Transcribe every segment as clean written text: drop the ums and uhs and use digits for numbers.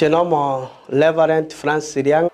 Chenomo Reverend Francis Riang.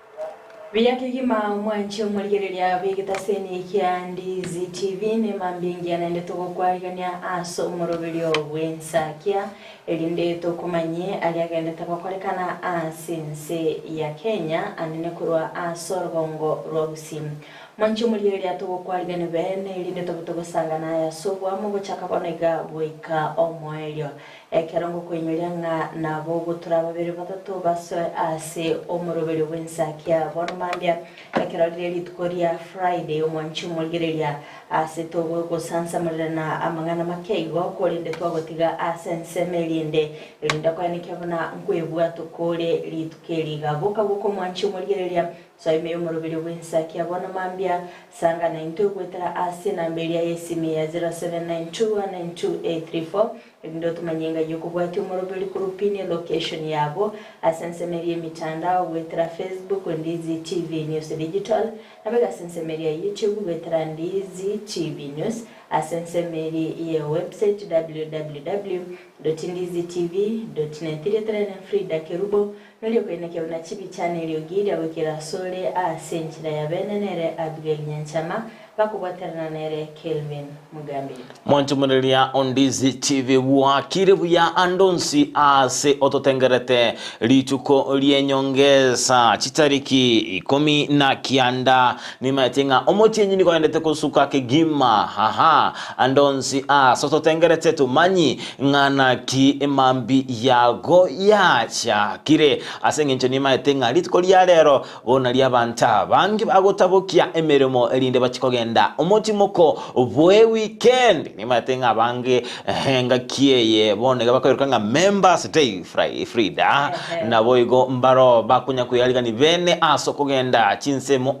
Biyakigima mwanchi omwaligereria bigitaseni Ndizi TV ne mambingi anaende tokokwarigania aso omoroberio bwensakia elinde tokomanye aliagende takokorekana asense ya Kenya anene kurwa aso rugongo rw'obusimu mwanchi omwaligereria tokokwarigania bene elinde tokosangana ya sobwa mugochaka bonega bwika omwelio ekerongo kwenyulyanga nabo gutura babiri batatu baso ase omoroberio bwensakia mambia ekirarire litukoria Friday omwanchi omwaligereria ase togo gosansa marana amangana makeigo kolinde twagotiga asense melinde elinda kwanike bona nkwebwa tokore litukeriga boka boko mwanchi omwaligereria saime omoroberio bwensakia bona mambia sanga 92 kwetera ase namberia yesimi ya 0792192834 ndo tumanyenga yokubwati omoroberio kurupini location yabo asensemeria mitandao wetera Facebook Ndizi TV News Digital nabega asensemeria YouTube wetera Ndizi TV News asensemeria ya website www.ndizitv.net Frida Kerubo nolio kweneke una chibi channel yogiri awekera sole asenchira ya benenere Abigail Nyanchama bakubwaterana nere Kelvin Mugambi mwanchu murelia Ndizi TV wakire buya andonsi ase ototengerete lituko lienyongeza chitariki 19 nimatenga omotyenyi niko endete kusuka kegima haha andonsi ase ototengerete tumanyi ngana ki emambi yago yacha kire asengencho nimatenga lituko lya lero bona lya banta bangi bagotabokia emeremo elinde bachikogenda omotimoko bwe weekend nimatenga bange henga kieye bone bakoyirukanga members day Frida na boigo mbaro bakunya kuyaliga ni bene aso kugenda chinsemo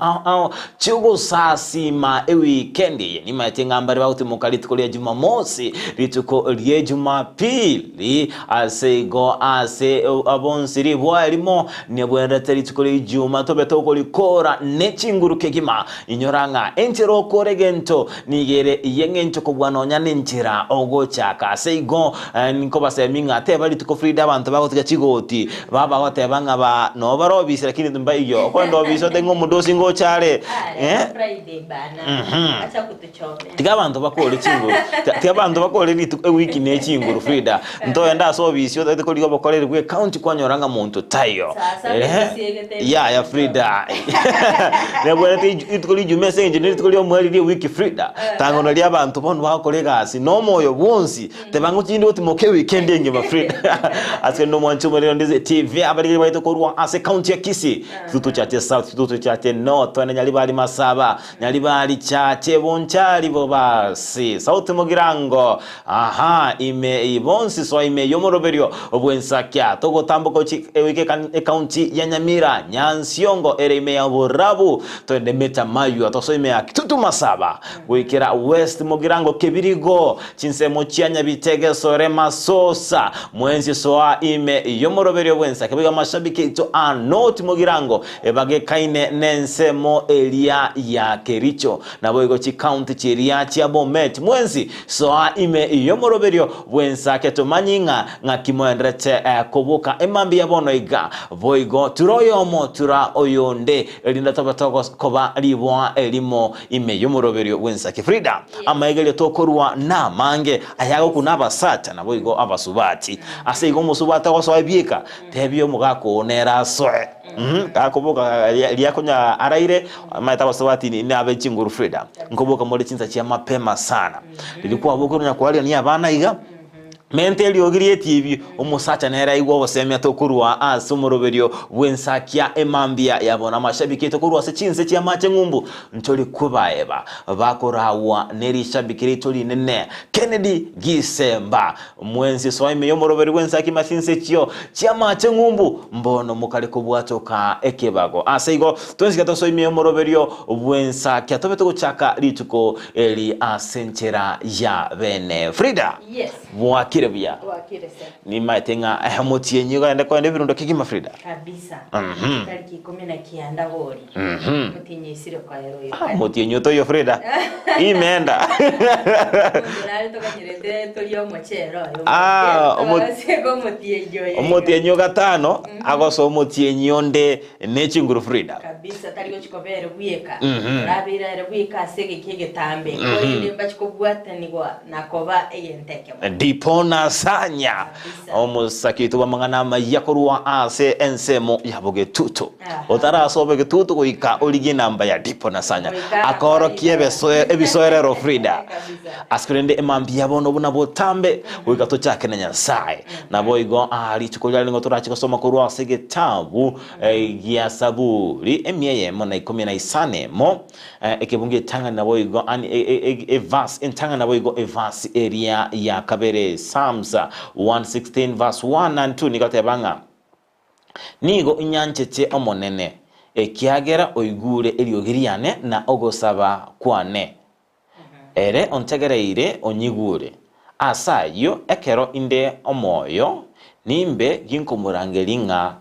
chugo sasima weekend nimatenga mbari bautimuka lituko lya Jumamosi lituko lya Jumapili asego ase abonsiri bwalimo nebwenda lituko lya Juma tobetoko likora nechinguru kegima inyoranga entero koregento nigere yengencho kubwanonya ninchira ogochaka seigo niko baseminga ate bali tuko Frida abantu bagotika chigoti baba batebanga ba no barobise lakini tumba iyo kwendo biso tengo mudosi ngochare Friday bana acha kutuchome tiga abantu bakole chinguru tiga abantu bakole lituko wiki ne chinguru Frida ntoyenda so bisyo tete ligo bakolere kwe county kwanyoranga muntu tayo ya Frida nebwete lituko lijume senje lituko lyo mwali wiki Frida tangono lya abantu bono bakolega asi no moyo bonsi tebangu chindi otimoke weekend nge ba Frida ase no mwanchu muri Ndizi TV abali baito korwa ase county ya Kisii tutu chate south tutu chate north na nyali bali Masaba nyali bali chate bonchali bo basi south Mugirango aha ime ibonsi so ime yomoroberio obwensakia togo tambuko wike county ya Nyamira Nyansiongo ere ime ya Burabu to de meta mayu atoso ime ya Kitutu Masaba wikira West Mugirango Kebirigo chinsemo chianya Bitege Sore Masosa mwenzi soa ime yomoroberio bwensa kebiga mashabiki to anoti Mugirango ebage kaine nensemo elia ya Kericho na boigo chi county chiria chia Bomet mwenzi soa ime yomoroberio bwensa keto manyinga ngakimoendrete kobuka emambi yabono iga boigo turoyomo tura oyonde elinda tabatoko koba libwa elimo ime yomoroberio bwensa Frida amaegele tokorwa na mange ayago kunaba sata na boigo abasubati ase igo musubata ko soabieka tebyo mugako nera soe kakoboka lyakonya araire maita basubati ni abechinguru Frida ngoboka muri chinza chia mapema sana lilikuwa bokonya kwali ni abana iga menteli ogirie TV umusacha nera igwo bosemya tokurwa asumoroberio bwensakia emambia yabona mashabiki tokurwa se chinse chia mache ngumbu ntoli kubaeba bakorawa neri shabikiri toli nene Kennedy Gisemba mwenzi soime yomoroberio bwensaki mashinse chio chia mache ngumbu mbono mukali kubwatoka ekebago aseigo tonsika to soime yomoroberio bwensakia tobeto kuchaka lituko eli asenchera ya bene Frida yes wakire bia ni maitenga motienyu gaende kwende birundo kigima Frida kabisa tariki 19 gori mutinyisire kwa hero yo motienyu to yo Frida imeenda ndari tukanyirete turiyo mochero yo motienyu gatano agoso motienyu nde nechinguru Frida kabisa tariko chikobere buyeka rabira re buyeka sege kigetambe ko inde bachikobwatanirwa nakoba eyenteke dipona sanya omusakitu bamangana mayakorwa ase ensemo yaboge tuto otarasobe getuto goika origi namba ya dipona sanya akoro ebisoerero Frida askrende emambia bono buna botambe goika to chake nyasaye nabo igo ali chukolyali ngo turachiko soma korwa ase getabu ya saburi emyeye mona 14 mo ekebunge tanga nabo igo ani verse intanga nabo igo verse area ya kabere Psalms 116 verse 1 and 2 nikatebanga nigo inyanchete omonene ekiagera oigure eliogiriane na ogosaba kwane ere ontegereire onyigure asayo ekero inde omoyo nimbe ginkomurangeringa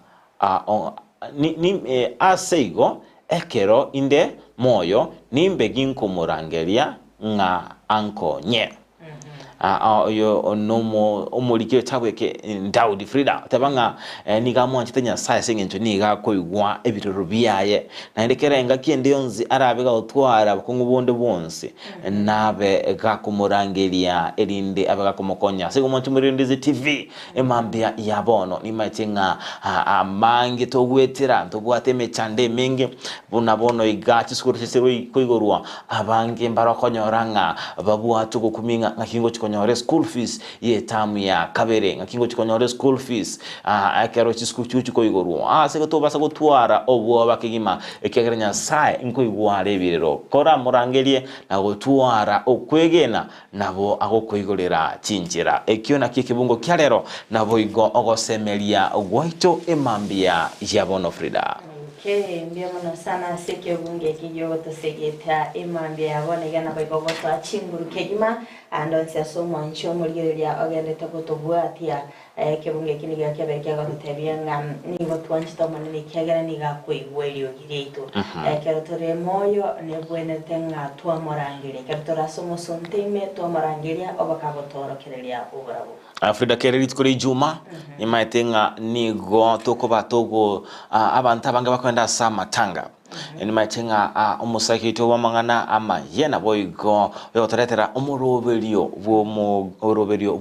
aseigo ekero inde moyo nimbe ginkomurangeria nga ankonye yo nomo omurikyo tabweke Daudi Frida tabanga nigamwa ntenya sai sengencho niga koigwa ebiroro biyaye na ndekera enga kiende yonzi arabega otwara bakungu bonde bonse nabe gakumurangeria erinde abega komokonya sego muntu muri TV emambia yabono ni maitenga amange togwetera ntobwate mechande menge bunabono igachi skuru sesero koigorwa abange mbarakonyoranga babu atugo kuminga ngakingo konyore school fees ye tamu ya kabere ngakingo konyore school fees akero chiskuchu koigorwo sego to basa gutwara obwo bakigima ekegeranya sai inko igware birero kora murangerie na gutwara okwegena nabo agokoigorera chinjira ekiona kikibungo kyarero nabo igo ogosemeria ogwaito emambia yabono Frida mbia mwana sana seke bunge kiyo to segeta emambia yabone gana baigo to achinguru kegima andonse asomo ncho mulgeria ogende takotobwatia kebunge kiniga kebeke agotebia ngam nigo twanchita manene kyagara niga kwigwelio gireito kero tore moyo ne bwene tenga twa morangire kero tora somo sonteme twa morangiria obakagotoro kerelia ubrabo Frida kereri tukuri juma imaitenga nigo toko batogo abantu abanga bakwenda samatanga ni maitenga umusakito wamangana ama yena boigo yotoretera umuroberio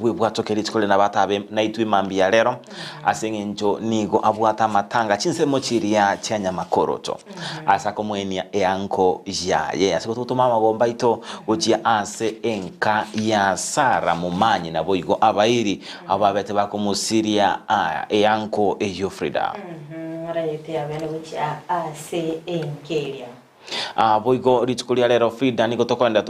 bwe bwatokeri tukole nabatabe naitwe mambia lero asengenjo nigo abwata matanga chinsemo chiria cyanya makoroto asa komwenia eanko yaye asikoto mama gomba ito ucia ase enka ya Sara mumanyi na boigo abairi ababete bakumusiria eanko eyo Frida rayete abene ucia ase enkeria boigo ritukulia lero Frida niko tokwenda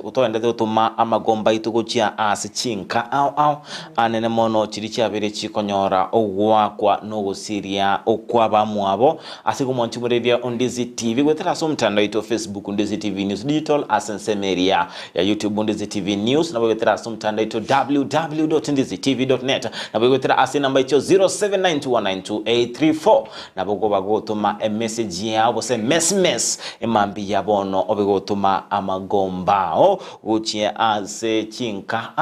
utuma amagomba itugucia asichinka au anene mono chirichi abere chikonyora ogwakwa no gusiria okwaba mwabo asigo monchimuredia Ndizi TV gwetera so mtandao ito Facebook Ndizi TV News Digital asensemeria ya YouTube Ndizi TV News na gwetera so mtandao ito www.ndizitv.net na gwetera ase namba ito 0792192834 na bogo bagotuma a message ya bose mess emambi yabono obegotuma amagombao ucie ase chinka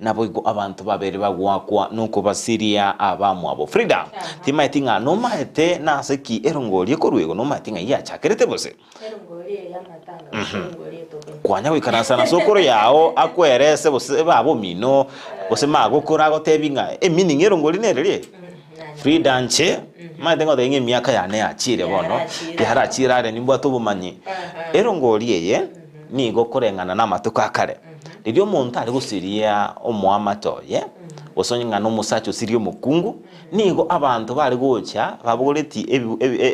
nabo igo abantu babere bagwakwa nuko basiria abamu abo Frida timaitinga no maete na seki erongoli korwego no maitinga ya chakerete bose erongoli ya matanga erongoli to kwanya wikarasa na sokoro yao akwerese bose babo mino bose magokora gotebinga meaning erongoli nerere Frida nche maitenga dengi miaka yane achire bono yara achirare nimbo tubumanyi erongoli yeye nigo korengana na matuka kare ririo muntu ari gusiria omwamatoye osonyinga no musacho sirio mukungu nigo abantu bari gocha babugoreti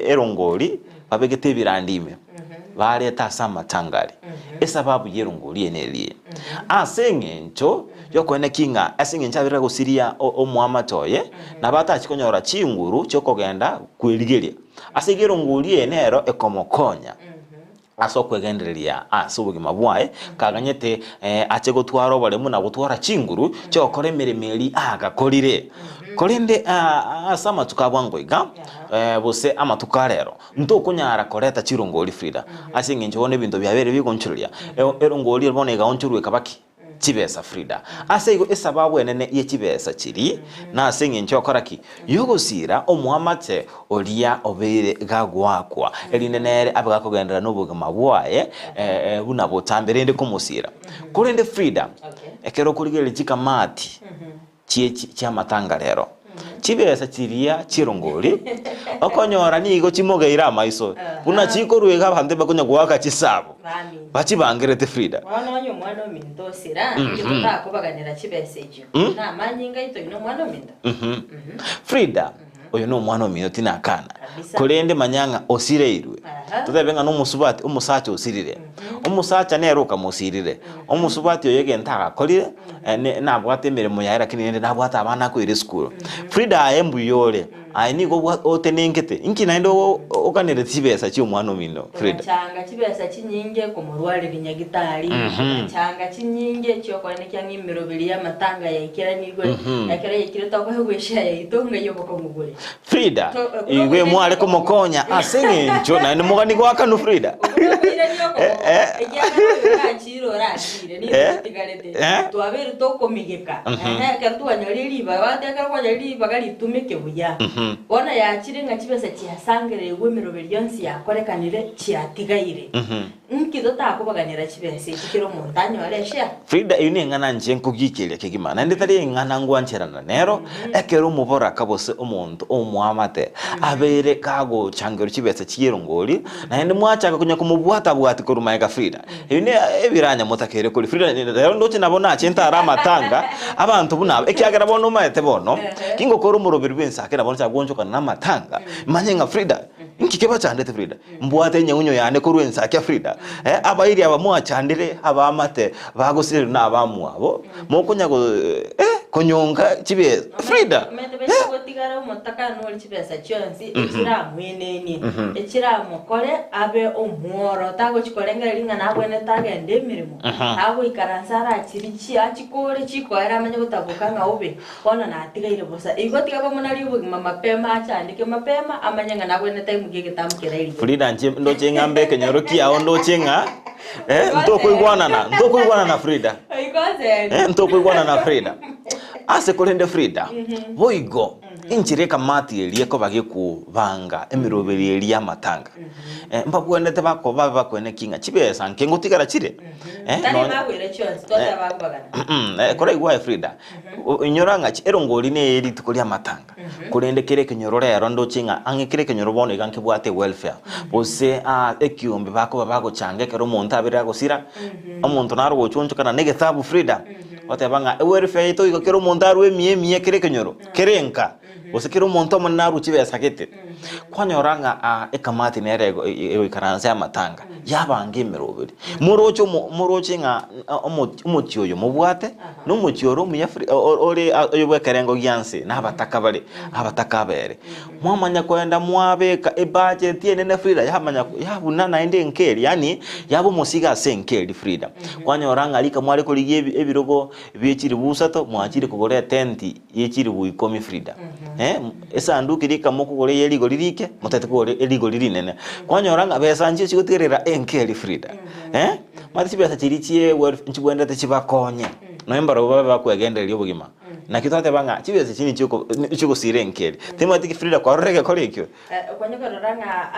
erongoli babegete birandime bari tasama tangari esababu yerongoli enelie asengencho yokwene kinga asengencha bira gusiria omwamatoye na batachikonyora chinguru chokogenda kweligeria asegerongoli enero ekomokonya aso kwegendereria ubugima bwae kaganyete ache gutwara bare muna gutwara chinguru cyo kore miremeri agakorire korinde asama tukabwangoiga bose amatuka rero ntukunyara koreta chirongori Frida asinge njone bintu byabere bigonchuria erongori bonega onchurwe kabaki chibesa Frida ase igo esababu enene ye chibesa chiri na asinge nchokoraki yogosira omuamate oria obere gagwakwa elinenere abagakogendera n'obugima bwaye buna botambere ndi kumusira kurinde Frida ekero kurigere chikamati chia matanga rero chibesa chiria chirongori okonyora nigo chimogeira maiso buna chikorwega bande bakonya gwaka chisabo bachibangirete Frida wanonyo mwana minto sira ngita kubaganira chibesa ejo na manyinga ito ino mwana minto Frida oyo no mwana minto tinakana kurende manyanga osireirwe tutebenga no musubati umusacha osirire umusacha neruka musirire omusubati oyege ntaka kolire nabwate mirimo yaira kinende nabwata abana ko ire school Frida ayembuyore ni go otenengete inki naindo okanere tibesa chi omwana mino Frida changa tibesa chinyinge ko murware binyagitari changa chinyinge cyo kwane kyangi mirobiri ya matanga ya ikira nigwe yakira ikira to kwegwesha ya itonga yo ko mugure Frida igwe mwale ko mokonya asenge njo na mugani kwa kanu Frida chiro rashire ni tigarete twabere to komigeka kertu anyaliriba wateka kwa nyaliriba gali tumike buya bona yachirenga chibesa chiasangere gwemeroberi yonsi yakorekanire chiatigaire nkido takubaganira chibesa chikiro montanyo alesha Frida yune ngana nje nkugikele kegimana nditari ngana ngwancherana nero ekero mubora kabose omuntu omwamate abere kago changero chibesa chirongori na ndi mwachaka kunya kumubwata bwati kurumaega Frida yune ebiranya mutakere kuri Frida rero ndoche nabona achenta aramatanga abantu bunabo ekyagera bono maete bono kingo koro muroberi bensakera bono chagonjoka na matanga manyenga Frida nkikeba chandete Frida mbwate nyeunyo yane kurwensa Frida abairi abamwachandire abamate bagosire n'abamwabo mokunyago konyonga chibesa Frida tigara umutaka no chibesa chonsi ekiramweneni ekiramukore abe omworo tago chikorenga linga nabwene tagende mirimo abo ikaransara chirichi achikore chikwara amanye gutabukanga ube bona natigaire bosa igotiga bamunari ubugima mapema achandike mapema amanyanga nabwene taimugege tamukira iri Frida nje ndoche ngambe kenyoroki aho ndoche nga ntokuigwana na Frida ntokuigwana na Frida ase kolende Frida boigo inchireka mati elieko bagikubanga emiroberi elia matanga mbabwendete bako bakwene kinga chibesa nkengo tigara chire tani bagwire chonse tota bagwagana kora igwa Frida inyoranga erongori ne eri tukolia matanga kulende kereke nyororero ndo chinga angikireke nyorobone ganke bwate welfare bose ekiombe bako bago change kero monta abira gosira omuntu naro gochoncho kana nege thabu Frida otebanga welfare ito ikero monta arwe mie kereke nyoro kerenka bose kero monta manaru chibesa kete kwanyoranga ekamati nerego ikaranza ya matanga yabange miroberi murocho nga omutyoyo mubwate no mutyoro muyafri ore oyobwe karengo gyanse nabataka bale abataka bere mwamanya kwenda mwabeka budget yenene Frida yamanya yabunana ende nkeri yani yabo musiga senkeri Frida kwanyoranga alika mwale ko ligie ebirogo byekiri busato mwakiri kugore tenti yekiri buikomi Frida esanduki lika mukugore yeligo lirike mutete ko eligo lirinene kwanyoranga besanje chiguterera enkeri Frida mati besa chirichie nchibwenda techibakonye noemba roba bakwegende lyobugima nakitote banga chibese chini chuko sirenkeli temati Frida kwa rege kolekyo kwanyoko roranga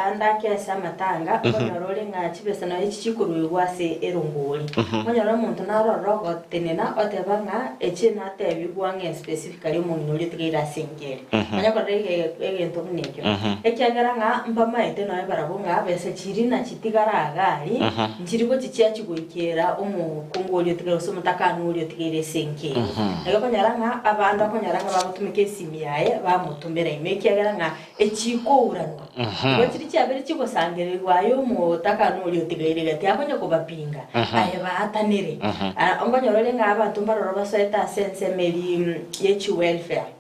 andake samatanga konyorole nga chibese na ichi chikuru wase erongoli kwanyoro muntu narorogo tenena otebanga echina tebigwange specifically umuntu litigira singeri kwanyoko rege egento kunekyo ekyagaranga mpama ete no barabunga bese chirina chitigara agari nchiriko chichya chigwikera omukungoli litigira somutakanu litigira singeri konyaranga abantu akonyaranga bamutumike simiyaye bamutumbera imeki yagaranga echiko urano bakiri cyabere kiko sangererwayo mu takano uri utigere gati akonye kubapinga aye batanire ongonyorole nga abantu mbaroro baseta sense meri yechi welfare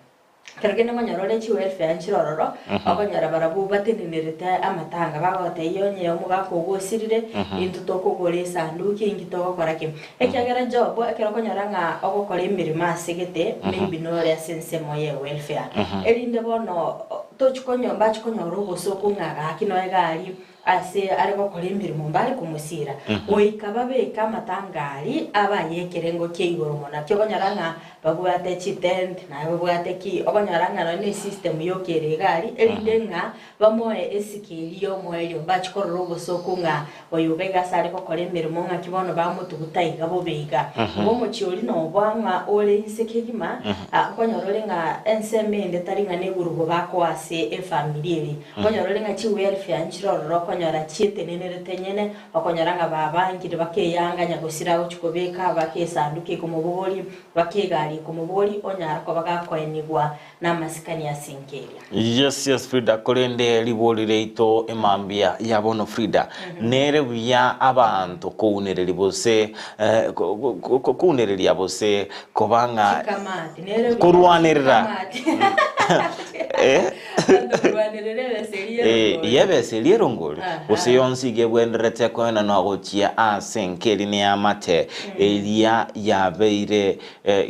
Karagena ngonyarore chi welfare nchirororo akonyara barabu batenenerete amatanga bagote yonye omuga kogosirire into tokogore sanduki ingito korake ekyagera job ekero konyara nga ogokora emirima asegete maybe no ya sense moye welfare erinde bono tochikonyomba chikonyoro gosoko ngaga kinoegari ase ariko kora emirimo mbari kumusira oikababeka amatangari abayekerengo keigoro mona kyogonyara nga bagwate chitent na bagwate ki ogonyaranga no ni system yokere gari elidenga bamoe esikiriyo moelyo bachikororo gosoko nga oyubega sare ko kore mirimo nga kibono bamutugutaiga bobega bomo chioli no bwanga ole insekegima akonyorore nga ensemende taringa ne gurugo bako ase e family konyorore nga chi welfare nchiroro konyora chietenenere tenyene okonyaranga babangire bakeyanga nyagosiraho chikobeka bakesanduke kumubori bakegari kumubori onyara ko bagakoenigwa namasikani ya sinkeria. Yes Frida kolende libolire ito emambia yabono Frida nere bya abantu kunereri bose kunereri yabose kobanga kurwanirira yebese lierongole bose yonsige bwenderete kwena no agotia asenkeri ne amate elia yabeire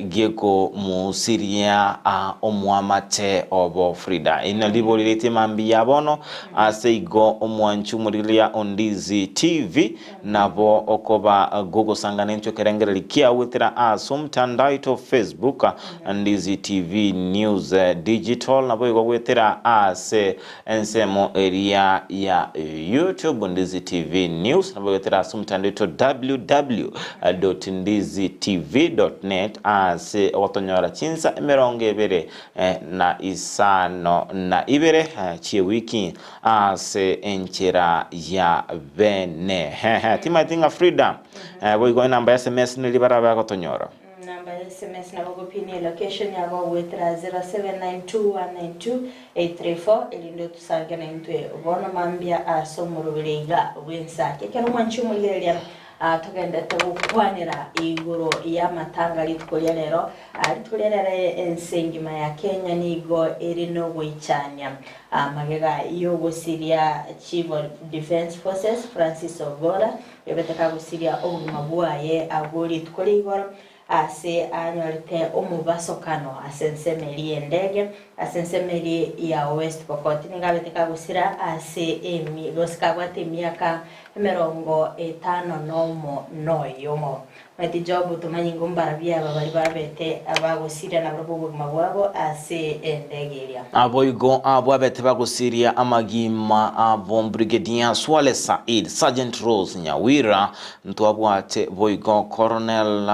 geko musiria omwamate obo Frida ina libolirete mambi yabono aseigo omwanchu murilia ondizi TV nabo okoba gogo sangane ncho kerengere kia witira asumtandaito Facebook Ndizi TV News Digital nabo igo witira ase ensemo area ya YouTube Ndizi TV News nabo witira asumtandaito www.ndizitv.net ase otonyora chinsa emeronge bere na isano na ibere chie wiki ase enchera ya bene timatinga Frida boigo namba ya SMS nilibara ba kotonyora namba ya SMS na bogopini location ya bo wetra 0792192834 elindo tusanga na intwe bono mambia asomurubirega wensake kero mwanchu mulirelia tugenda tukwanira iguru ya matanga litkolya lero ensengima ya Kenya nigo erino gwichanya magega yogo Syria Chief of Defense Forces Francis Ogola yabetaka gusiria omumabwaye agoli tkoligoro ase anyorite omubasokano asensemeri endege asensemeri ya West Pokot ningabeteka gusira ase emi goskabwate miaka 50 noyomo mati job tumanyi mbarabia babali babete abagusira na barubu mabwabo ase endegeria aboigo abwabete bagusiria amagima abo Brigadier Swale Said Sergeant Rose Nyawira ntwabwate boigo Colonel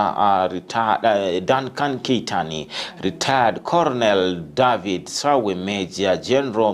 retired Duncan Keitani retired Colonel David Sawe Major General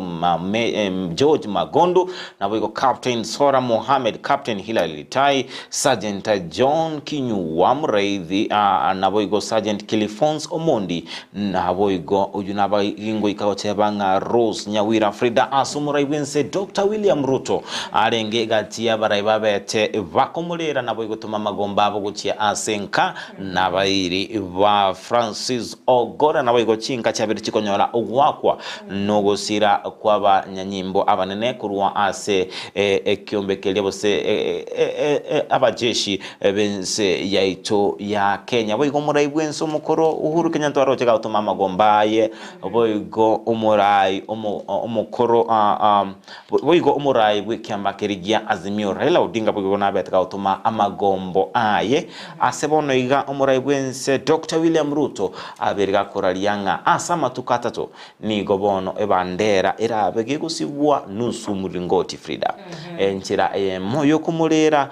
George Magondo na boigo Captain Sora Mohammed Captain Hilary Litai Sergeant John Kinyu Wamreithi na boigo Sergeant Kilifons Omondi na boigo uyunaba ingo ikawachebanga Rose Nyawira Frida asumurai wense Dr. William Ruto arenge gatia baraibabete bakomulera na boigo tuma magomba abo guchia asenka na bairi ba Francis Ogora na boigo chinka chabiri chikonyora ogwakwa nogosira kwaba nyanyimbo abanene kurwa ase ekiombekelia bose abajeshi bense yaito ya Kenya boigo murai bwenso mukoro Uhuru Kenyatta aroche gautuma magombaye boigo umurai omukoro boigo umurai bw'ikyamba kirigia Azimio Raila Odinga boigo nabete gautuma amagombo aye asebono iga umurai bwense Dr. William Ruto aberiga koralianga asama tukatato ni gobono ebandera erabe gegusibwa nusu muringoti Frida enchira moyo kumulera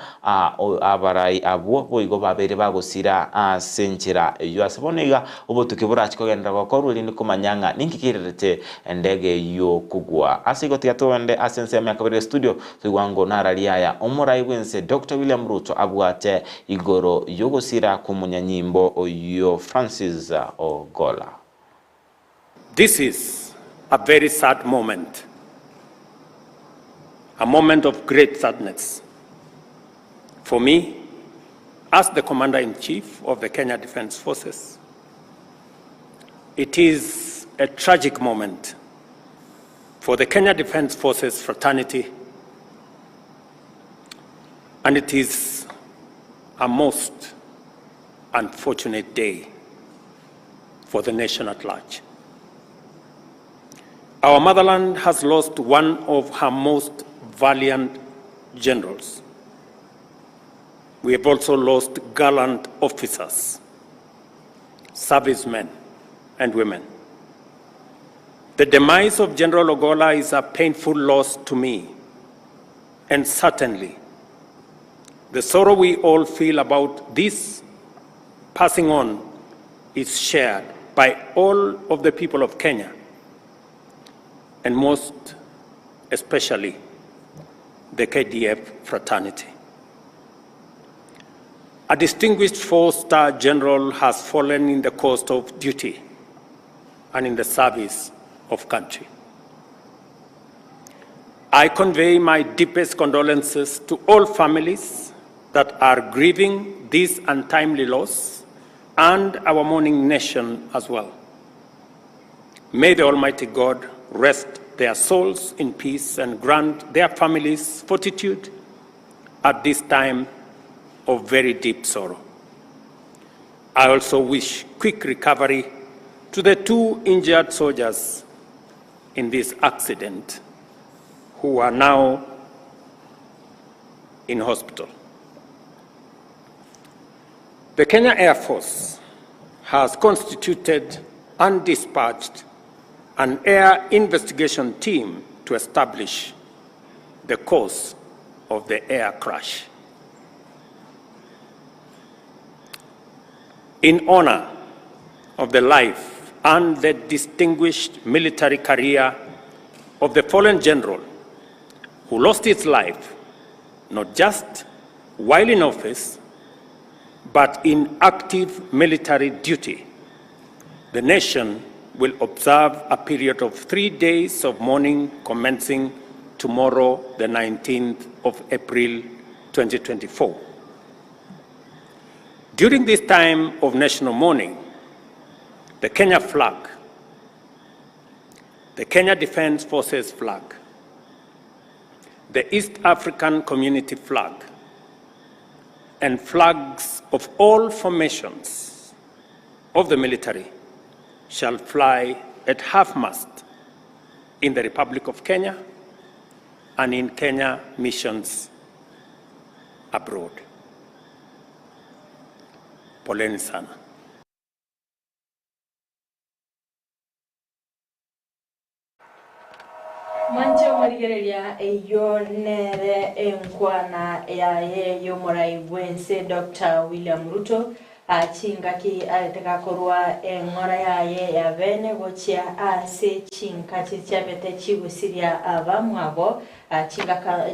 abarai abo boigo babere bagusira senchira yo asebonega obotukibura chikogendera gokoro lini kumanyanga ninkikirete endege yo kugwa asigo tiatwende asense ya miaka studio tuwango naralia ya omurai wense Dr. William Ruto abwate igoro yogosira kumunyanyimbo yo Francis Ogola. This is a very sad moment, a moment of great sadness for me as the Commander-in-Chief of the Kenya Defense Forces. It is a tragic moment for the Kenya Defence Forces fraternity, and it is a most unfortunate day for the nation at large. Our motherland has lost one of her most valiant generals. We have also lost gallant officers, servicemen and women. The demise of General Ogolla is a painful loss to me, and certainly the sorrow we all feel about this passing on is shared by all of the people of Kenya, and most especially the KDF fraternity. A distinguished 4-star general has fallen in the course of duty and in the service of country. I convey my deepest condolences to all families that are grieving this untimely loss and our mourning nation as well. May the Almighty God rest their souls in peace and grant their families fortitude at this time of very deep sorrow. I also wish quick recovery to the 2 injured soldiers in this accident who are now in hospital. The Kenya Air Force has constituted and dispatched an air investigation team to establish the cause of the air crash. In honor of the life and the distinguished military career of the fallen general who lost his life not just while in office, but in active military duty, the nation will observe a period of 3 days of mourning commencing tomorrow, the 19th of April, 2024. During this time of national mourning, the Kenya flag, the Kenya Defence Forces flag, the East African Community flag, and flags of all formations of the military shall fly at half-mast in the Republic of Kenya and in Kenya missions abroad. Poleni sana. Mancho marigereria eyo nere enkwana ya yo morai wense Dr. William Ruto chingaki aleteka korwa engora ya bene gochia ase chinkati chabete chibusiria abamwabo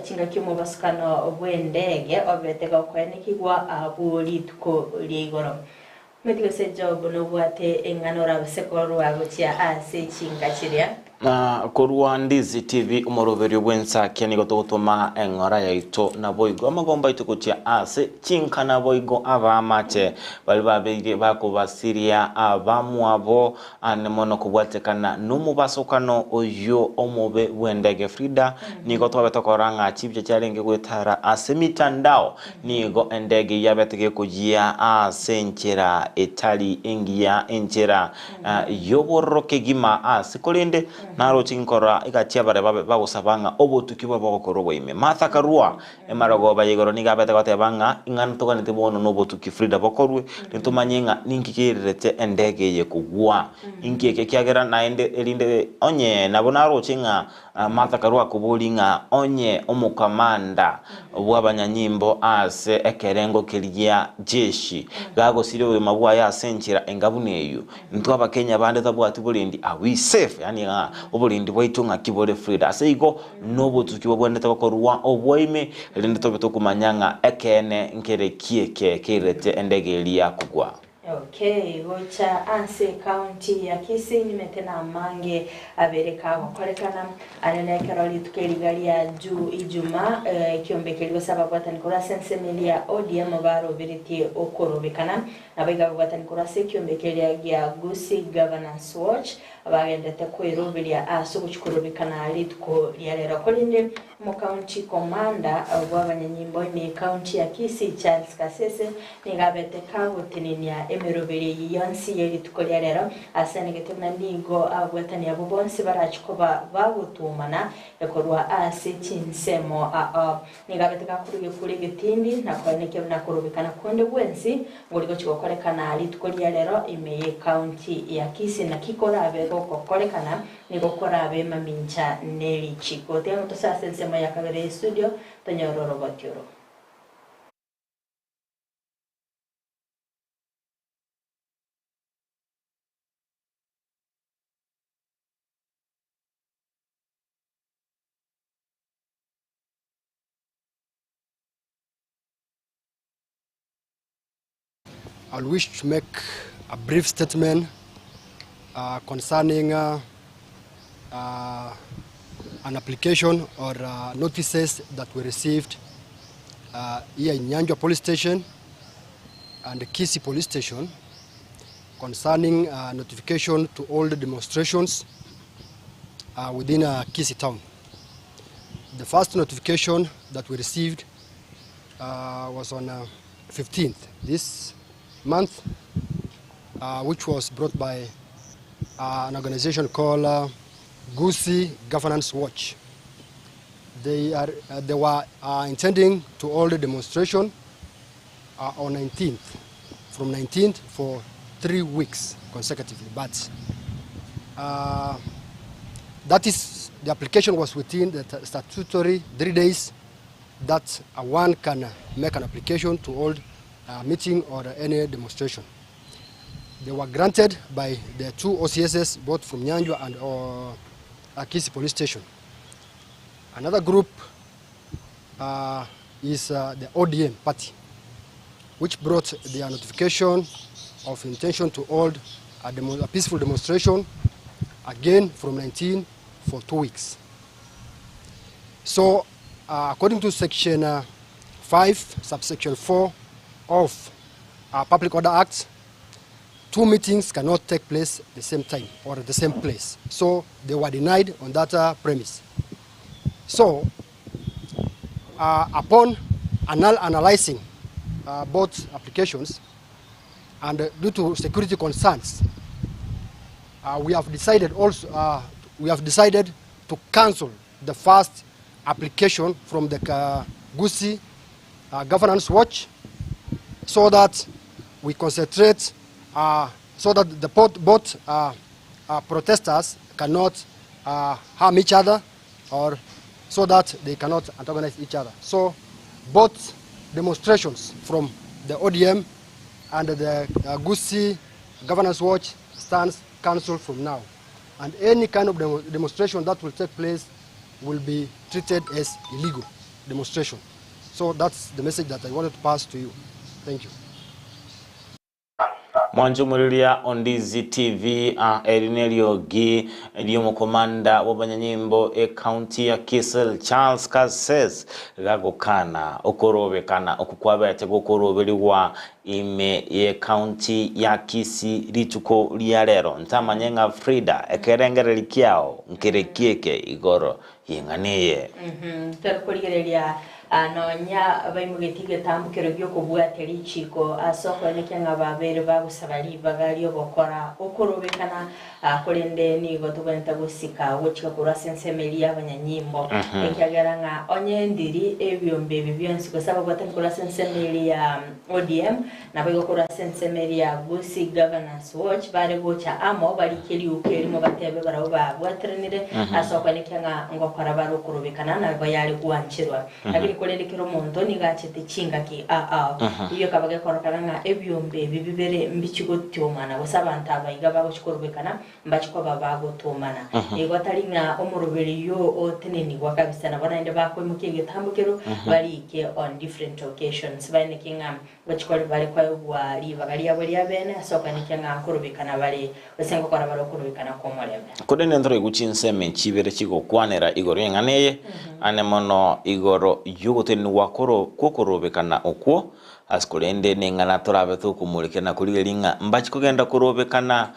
chingaki mu basukano bwendege obeteka kwenikigwa aburitko ligoro metiko se job no bwate enganora basekorwa gochia ase chingachiria na korwa Ndizi TV umoroverio bwensa kiani gototoma engora yaito na boigo amagomba itukutia ase chinkana boigo abamache bali babege bakubasiria abamwabo anemono kubwatekana numubasokano oyo omobe wendege Frida nigo twabetokoranga chibye cyarenge gwetara ase mitandao nigo endege yabetege kujia ase nchera etali engia enchera yoboroke gima ase kolende naro chinkora igatia bare babusabanga obotukiba bakokoro ime Martha Karua emarago bayigoro nigabete batebanga ingana tokanite bono nobotuki Frida bakorwe nitumanyenga ninkikirete endege ye kugwa inkeke kyagera na ende elinde onye nabonaro chinga Martha Karua kubulinga onye omukamanda bwabanyanyimbo ase ekerengo keligia jeshi gago siriwe mabwa ya senchira engabuneyu ntwaba Kenya bande tabwati bulindi awi safe yani obulindi bwaitunga kibore Frida aseigo nobo tukibo bwendete bakorwa obwoime elinde tobeto kumanyanga ekene nkere kieke kirete endege elia kugwa. Okay, gocha anse county ya Kisii nimetena mange abereka gukorekana anene Karoli tukerigalia juu ijuma kiombekeli basaba kwatani kurase nsemelia ODM baro biriti okorobekana nabega kwatani kurase kiombekeli ya Gusii Governance Watch bagendete kwirubiria ase guchikurubikana ritko lyarero kolinde mu county commander w'abanyanyimbo ni county ya Kisii Charles Kasese nigabete kabutininya emirubiri yonsi yeritko lyarero ase nigetemna nigo abwetani abo bonsi barachikoba babutumana ekorwa ase chinsemo nigabete kakuruye kuri getindi nakwaneke nakurubikana konde bwensi ngoligo chikokorekana ritko lyarero imeye county ya Kisii na kikorabe kokorekana nigokorabe mamincha neri chiko temo to sasensemo ya kabere studio tanyororo batyoro. I wish to make a brief statement concerning an application or notices that we received here in Nyanjwa Police Station and the Kisii Police Station concerning notification to all the demonstrations within Kisii town. The first notification that we received was on 15th this month, which was brought by an organization called Gusii Governance Watch. They were intending to hold the demonstration on 19th, from 19th for 3 weeks consecutively. But that is, the application was within the statutory 3 days that one can make an application to hold a meeting or any demonstration. They were granted by the 2 OCSs, both from Nyanjwa and Kisii Police Station. Another group is the ODM party, which brought their notification of intention to hold a peaceful demonstration, again from 19 for 2 weeks. So, according to Section 5, subsection 4 of Public Order Act, 2 meetings cannot take place at the same time or at the same place. So they were denied on that premise. So upon analyzing both applications and due to security concerns, we have decided to cancel the first application from the Gusii Governance Watch, so that we concentrate, so that the both protesters cannot harm each other, or so that they cannot antagonize each other. So both demonstrations from the ODM and the Gusii Governance Watch stands cancelled from now. And any kind of demonstration that will take place will be treated as illegal demonstration. So that's the message that I wanted to pass to you. Thank you. Mwanjumulilia Ondizi TV Erinelio Gi Eliomo Komanda wabanyanyimbo county ya Kisii Charles Kasese gagukana okorobekana okukwabete gokorobeliwa ime ye county ya Kisii rituko lyarero ntamanyenga Frida ekerengere likiao nkerekieke igoro yenganiye Terkoligerelia anonya abayimugetige tambukero byo kubwateri chiko asoko nekenga babere bagusabali bagali obokora okorobekana kolende ni gotubenta gusika wochika kurasensemeli abanyanyimbo ekyagaranga onye ndiri ebyombe byonsi kusaba gwatani kurasensemeli ya ODM na bago kurasensemeli ya Gusii Governance Watch bare gocha amo bari keli ukeri mo batebe barabo babwatrenire asoko nekenga ngokora baro korobekana na bayali kuanchirwa kolende kero muntu ni gachete chingaki iyo kabage korokaranga ebyombe bibibere mbichigo tyomana wasabanta abayiga babo chikorobekana mbachiko babago tomana ego talinga omuruberi yo oteneni wakabisa na bana inde bakwe mukige tambukero barike on different occasions bane kinga bachikore bari kwa bwali bagali abali abene asoka nikenga korobekana bari basengo kora baro korobekana ko morebe kodene ndro iguchinseme chibere chigo kwanera igoro yenganeye anemono igoro yugoteni wakoro kokorobekana okwo askurende nengana torabe tukumurikana kuri linga mbachi kugenda kurobekana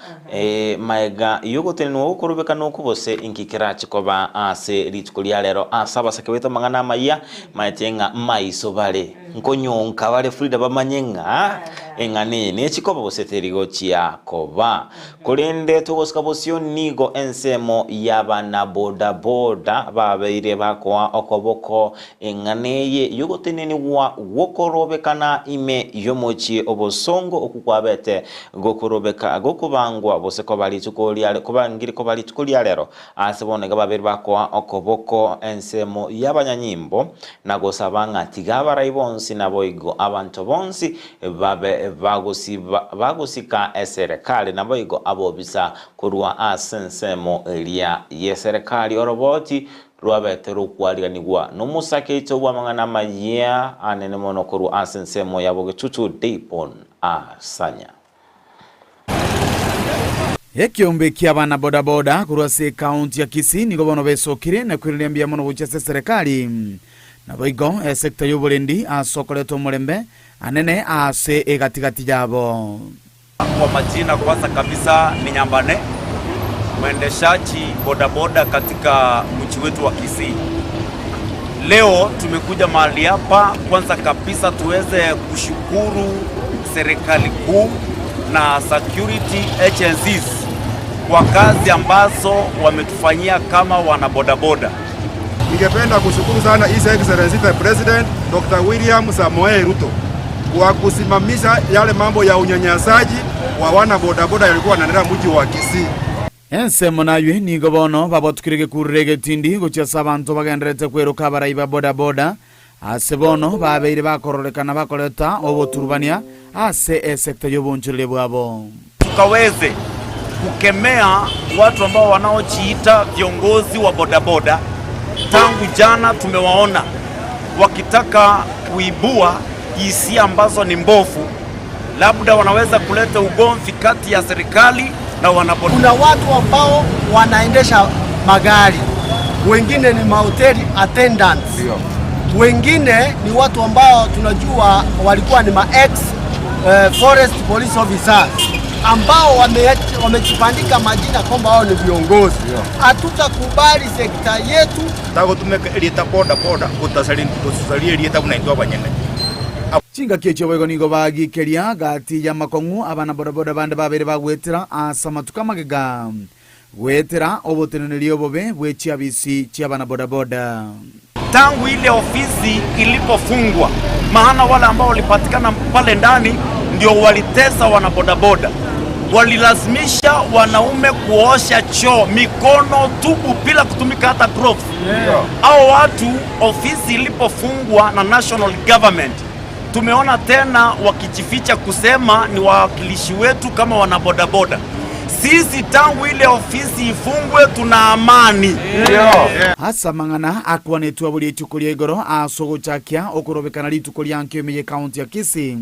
maega yogotenwa kurobekana okubose inkikira chikoba ase ritkulia lero asaba sakeweta mangana maya maitenga maiso bale nkonyonka bale Frida bamanyenga engane ne chikoba bose terigo chia koba kurende tugosika bosio nigo ensemo yabana boda boda babeire bakwa okoboko enganeye yogoteneni wa wokorobekana ime yomochi obosongo okukwabete gokorobeka gokubangwa bose ko bali tukolia kubangiri ko bali tukolia lero asebonega babiri bakwa okoboko ensemo yabanyanyimbo nagosabanga tigabara ibonsi naboigo abantu bonsi babe bagosika eserikali naboigo abobisa kurwa asensemo elia yeserikali oroboti rwabetero kwaliganirwa numusake ito bwamangana magia anene monokuru asensemo yaboge tutu depon asanya Ekiombe kiabana boda boda kurwase county ya Kisii nigo bono besokire na kwirembia mono buchase serikali naboigo sekta y'uburendi asokoleto mulembe anene ase egatigati jabo. Kwa majina kwanza kabisa ni Nyambane, mwendeshaji bodaboda katika mji wetu wa Kisii. Leo tumekuja mahali hapa kwanza kabisa tuweze kushukuru serikali kuu na security agencies kwa kazi ambazo wametufanyia kama wana bodaboda. Ningependa kushukuru sana His Excellency the President Dr. William Samoei Ruto kwa kusimamisha yale mambo ya unyanyasaji wa wana bodaboda yalikuwa yanaendelea mji wa Kisii. Ensemo nayo nigo bono babotukirege kurege tindi gochasa abantu bagenderete kweruka baraiba bodaboda asebono babeire bakorolekana bakoleta oboturubania ase sekta y'obunchule bwabo. Tukaweze kukemea watu ambao wanaojiita viongozi wa bodaboda. Tangu jana tumewaona wakitaka kuibua hisia ambazo ni mbovu, labda wanaweza kuleta ugomvi kati ya serikali na wanaboda. Kuna watu ambao wanaendesha magari, wengine ni mahoteli attendants, wengine ni watu ambao tunajua walikuwa ni ex forest police officers ambao wamejipandika majina kwamba wao ni viongozi. Hatutakubali sekta yetu Tago tumekeleta boda boda kutasalia lieta bunaitwa banyene. Chinga kecho bego nigo bagikeria gati ya makongu abana bodaboda bande babere bagwetera asamatuka magega gwetera oboteneneli obobe bwechi abisi chiabana bodaboda. Tangu ile ofisi ilipofungwa, maana wale ambao walipatikana pale ndani ndio walitesa wana bodaboda, walilazimisha wanaume kuosha choo mikono tupu bila kutumika hata gloves. Hao watu ofisi ilipofungwa na national government, tumeona tena wakijificha kusema ni wawakilishi wetu kama wana bodaboda. Sisi tangu ile ofisi ifungwe tuna amani. Hasa mangana akwanetua buli etukulia igoro asogo chakia okurobekana litukulia nkemeye county ya Kisii.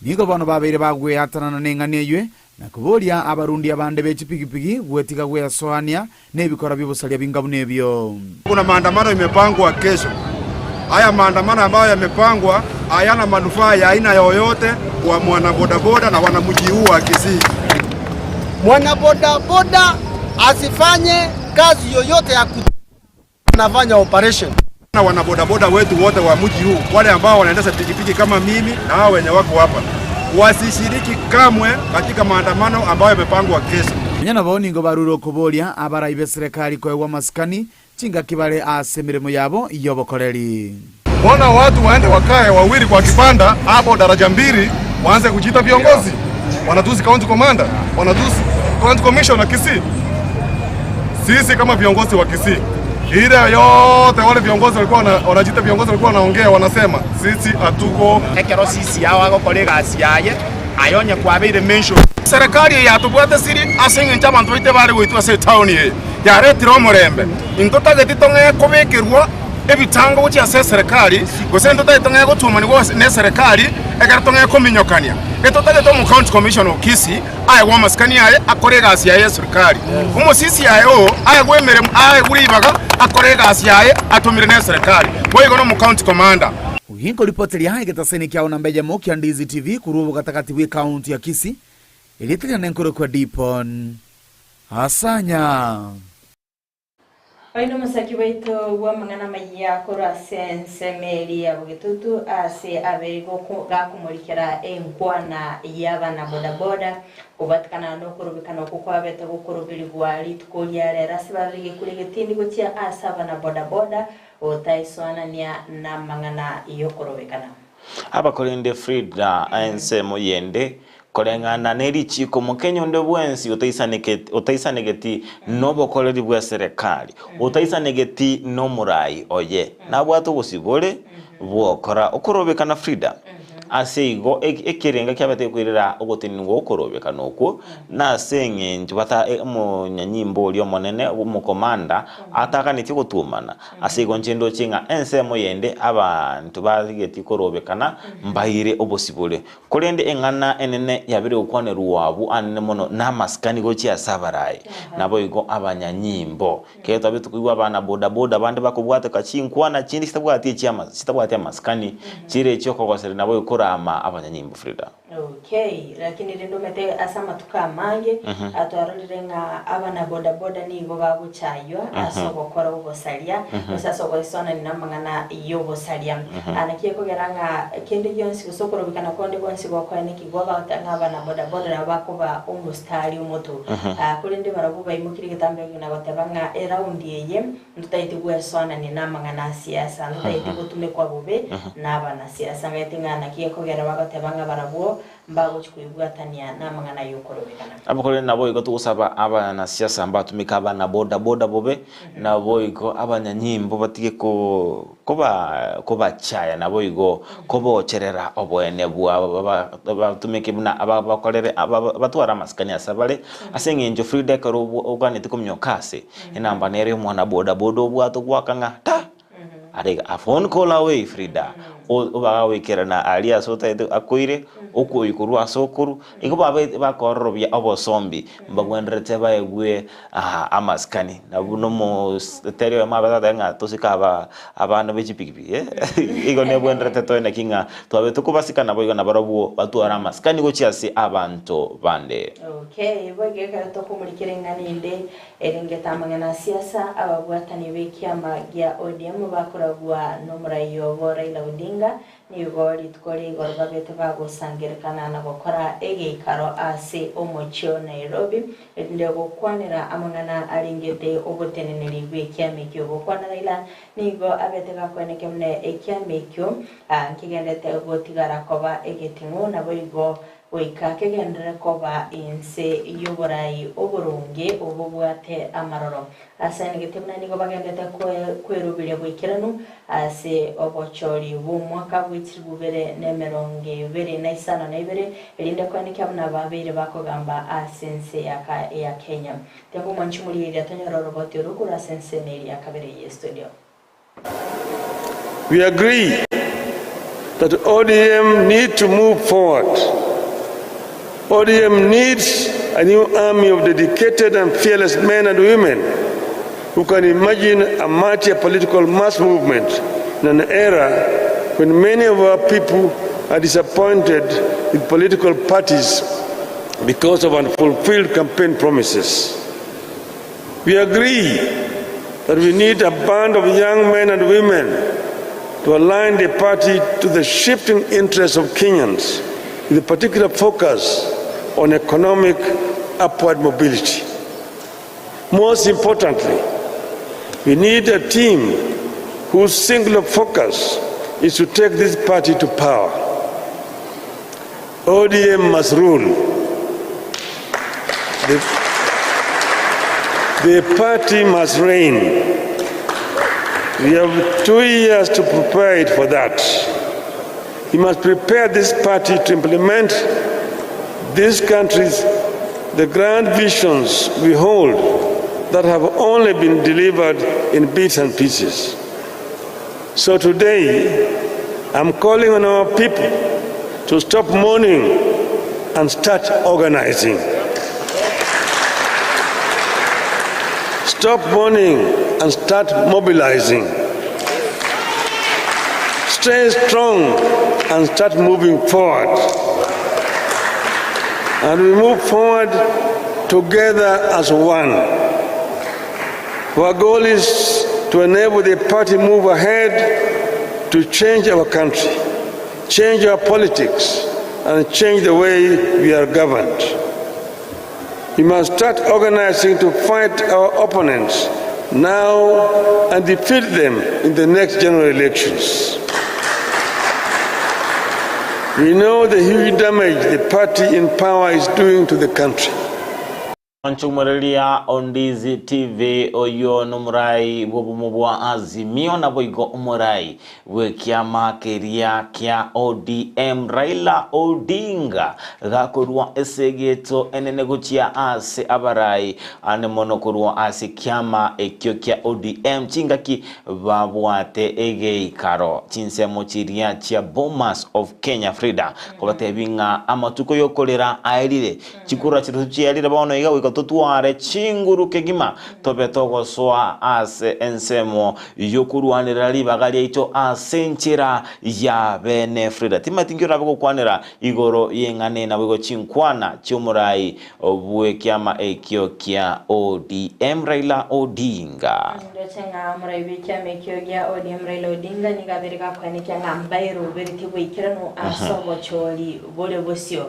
Nigo bano babere bagwe atanana nenganeywe na kubolia abarundi abande bechipigipigi gwetiga gwe soania nebikora byobusalia bingabu nebyo. Kuna maandamano imepangwa kesho. Haya maandamano ambayo yamepangwa hayana manufaa ya aina yoyote kwa mwana bodaboda na wanamji huu wa Kisii. mwana bodaboda asifanye kazi yoyote ya kunafanya operation. Na wana bodaboda wetu wote wa mji huu, wale ambao wanaendesha pikipiki kama mimi na hao wenye wako hapa, wasishiriki kamwe katika maandamano ambayo yamepangwa kesho. Nyana boni ngo baruro kubolia abaraibe serikali kwa maskani chinga kibale asemiremo yabo yobokoreri. Mbona watu waende wakae wawili kwa kipanda hapo daraja mbili waanze kujiita viongozi? Wanatusi county commander, wanatusi county commissioner Kisii. Sisi kama viongozi wa Kisii, ile yote wale viongozi walikuwa wanajiita viongozi walikuwa wanaongea wanasema sisi hatuko ekero sisi yawa gokorega siaye ayonye kwabire mention serikali yatubwate siri asenye ntabantu bite bari gwitwa se town ye yaretiro murembe intotageti tonge kubikirwa ebitango buti ase serikali gosendo tayitonge gutumani gose ne serikali ekaratonge kuminyokania etotageti mu county commission of Kisii ayagwa maskani yaye akorega asiaye serikali umusisi yayo ayagwemere ayaguribaga akorega asiaye atumire ne serikali boyigo no mu county commander uhingo ripoti ya Getaseni kia unambeja moki ya Ndizi TV kurubu katakati we kaunti ya Kisii ilitria nenkuro kwa Dipon Asanya Oino musaki waito wa mangana maya kora sense meri ya bugitutu ase aberigo gakumurikira enkwana y'abana bodaboda ubatikana no kurubikana kukwabeta gukurubirigwa litukolia rera sibabige kuligetindi gotia asa abana bodaboda otaiswanania na mangana iyo kurubikana abakolende Frida ANC moyende kolengana nerichiko mukenyo ndo bwensi utaisanegeti no bokoleri bwa serikali utaisanegeti no murai oye na bwato gusibore bwokora okorobekana Frida ase igo ekirenga kyabate kwirira ogotinwo okorobekana okwo na senge njubata munyanyimbo lyo monene umukomanda atakaniti gutumana ase igo nchendo chinga ensemo yende abantu bageti korobekana mbaire obosibole kolende engana enene yabire ukwane ruwabu anene mono na maskani gochi asabarai nabo igo abanyanyimbo keto abitukugwa abana boda boda bande bakubwate kachinkwana chindi sitabwate maskani chire choko kwasere nabo kurama abanyanyimbo Frida. Okay, lakini rendo mete asama tukamange atwarolirenga abana boda boda ni go baguchaywa asogo kora ubosalia musasogo isona ni namangana iyo bosalia anakiye kogeranga kende yonsi usokoro bikana konde bonsi go kwa neki go batanga abana boda boda bakuba umustari umuto kulinde barabuba imukiri gitambe na batebanga eraundi yeye ndutaite gwe sona ni namangana siasa ndutaite gutume kwa bube nabana siasa ngatinga nakiye kogera bagatebanga barabuo mbago chikuyugwatania na mangana yokorobekana abakole nabo igo tugusaba abana siasa ambatumika abana boda boda bobe nabo igo abanyanyimbo batige kuba chaya nabo igo kobocherera obwene bwa batumike buna abakolere batwara maskani asabale asengenjo Frida karo uganite kumnyokase enamba nere mwana boda boda obwato gwakanga ta arega a phone call away Frida obawe kerana alia sota akoire okoyikuru asokuru ingo bakorobya obosombi mbagwendrete baegwe amaskani nabuno mo stereo mabata nga tosika abana bechipikipi igo nebwendrete toena kinga twabe tukubasikana boigo nabarobuo batwara amaskani gochiase abantu bande. Okay, boge karato kumurikirengana inde erengetamangana siasa abagwatani bekiama gya ODM bakoragwa no murayo Raila Odinga ni gori tukori gorba bete bagusangirikana na gukora egikaro ase omocho Nairobi ende gukwanira amangana aringete ogoteneneri gwekiamekyo gukwana Raila nigo abete gakweneke mne ekiamekyo kigendete gotigara koba egetingo na boigo oika kegendere koba inse yoborai oburunge obubwate amaroro asane getemna nigo bagendete kwerubire bwikiranu ase obochori bumwaka bwitibubere nemeronge bere naisana naibere elinde kwanika mna babere bakogamba asense ya Kenya tengo manchumuri ya tanyoro roboti rukura sense neri akabere ye studio. We agree that ODM need to move forward. ODM needs a new army of dedicated and fearless men and women who can imagine a mighty political mass movement in an era when many of our people are disappointed with political parties because of unfulfilled campaign promises. We agree that we need a band of young men and women to align the party to the shifting interests of Kenyans with a particular focus on economic upward mobility. Most importantly, we need a team whose singular focus is to take this party to power. ODM must rule. The party must reign. We have 2 years to prepare it for that. We must prepare this party to implement this country's the grand visions we hold that have only been delivered in bits and pieces. So today, I'm calling on our people to stop mourning and start organizing. Stop mourning and start mobilizing. stay strong and start moving forward. And we move forward together as one. Our goal is to enable the party move ahead to change our country, change our politics, and change the way we are governed. We must start organizing to fight our opponents now and defeat them in the next general elections. We know the huge damage the party in power is doing to the country. Onchumurelia Ondizi TV oyo numurai bobumubwa Azimio na boigo umurai wekiama keria kia ODM Raila Odinga gakurwa esegeto eneneguchia ase abarai ane monokurwa ase kiama ekyo kia ODM chingaki babwate ege ikaro chinsemo chiria chia Bomas of Kenya Frida kobate binga amatuko yokolera airire chikura chiruchi alira baono iga tutuare chinguru kegima tobe togo soa ase ensemo yokuruanira libagali ito asenchira ya bene Frida timatingira bako kwanira igoro yengane na bego chinkwana chumurai obwe kiama ekyo kia ODM Raila Odinga ndotenga murai bikia mekyo ya ODM Raila Odinga nigabereka kwanika ngambairo beriti bwikirano asobo choli bole bosio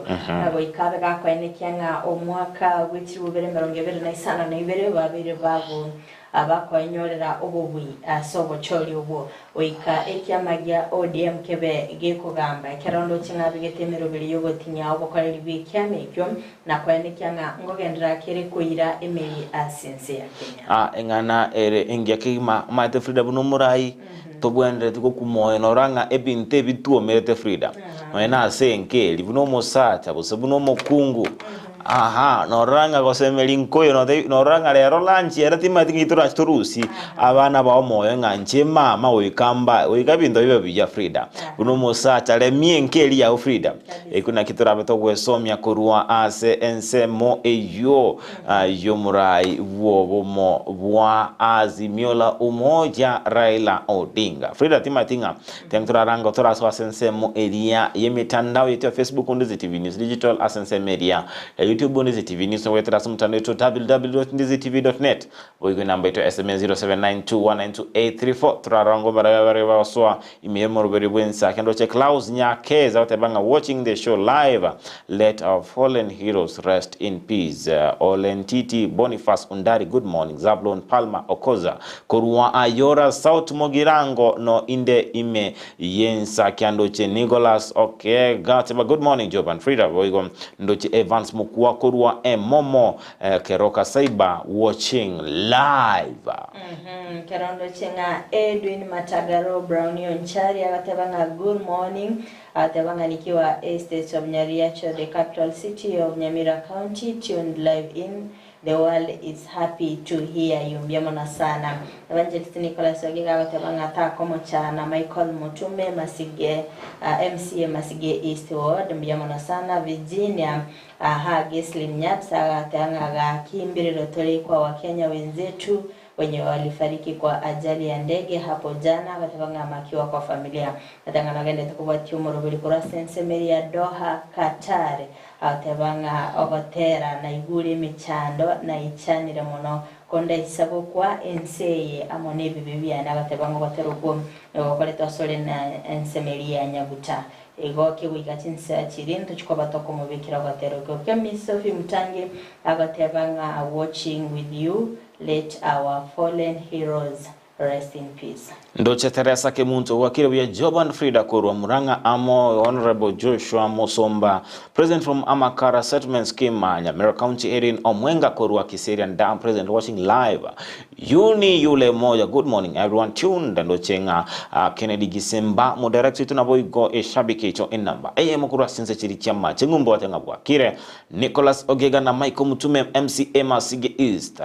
abo ikabega kwanika nga omwaka witru Merongevere na isana na ibere babire babu abakwanyorera obubwi asobo choli obo oika ekyamagia ODM kebe gekugamba kerondo kingabigetemero bili yogotinya obokoreri bikyame ekyo nakwanekya nga ngogendera kere koira emeri asense ya Kenya engana ere engia kima mate Frida buno murai tobwendere tuko kumoyo noranga ebinte bituo merete Frida noena asenke libuno mosata bosebuno mokungu noranga gosemeli nkoyo noranga lero lanchi era timati ngitura turusi abana ba omoyo nganje mama oikamba oikabindo bibe bya Frida buno mosacha le mienkeli ya Frida ekuna kitura beto gwesomya kurua ase ensemo eyo yomurai wobomo bwa Azimio umoja Raila Odinga Frida timatinga tentura rango tora so ensemo elia yemitandao yetu Facebook Ndizi TV News Digital Asense Media YouTube Ndizi TV News wetera sumtandao yetu www.ndizitv.net boigo namba yetu SMS 0792192834 turarango barabara waswa imemo ruberi bwensa kendo check Klaus Nyakeza watebanga watching the show live. Let our fallen heroes rest in peace. Olen Titi Boniface Undari, good morning. Zablon Palma Okoza Korua Ayora South Mogirango no inde ime yensa kiandoche Nicholas Okega good morning Job and Frida boigo ndoche Evans Mukua Korua Momo Keroka Saiba watching live. Kerondo chenga Edwin Matagaro Brown Yonchari agatebanga good morning agatebanga nikiwa Estate of Nyariacho, the capital city of Nyamira County, tuned live in. The world is happy to hear you. Mbiamona sana. Evangelist Nicholas Ogiga agatebanga ta komo chana Michael Mutume Masige MCA Masige Eastward mbiamona sana. Virginia Gislin Nyapsa agatanga kimbiriro tole kwa Wakenya wenzetu wenye walifariki kwa ajali ya ndege hapo jana watabanga makiwa kwa familia natangana gende tukubati umurubiri kura sensemeri ya Doha Qatar watabanga ogotera na iguri michando na ichanire muno konda isabo kwa enseye amone bibibia na watabanga ogotera ubwo okoleto sole na ensemeri ya Nyabuta ego kiwigatinsa chirinto chikoba toko mubikira ogotera ko kemisofi mutange agatebanga watching with you. Let our fallen heroes rest in peace. Ndoche Teresa Kemunto wakili wa Job and Frida Korwa Muranga Amo Honorable Joshua Mosomba President from Amakara Settlement Scheme Nyamira County Erin Omwenga Korwa Kiseri and Dam President watching live Yuni Yule Moja good morning everyone tuned ndoche nga Kennedy Gisemba mo direct tunaboigo eshabikecho in number mokura sinse chiri chama chengumbo watenga bwa kire Nicholas Ogega na Michael Mutume MCA Masige East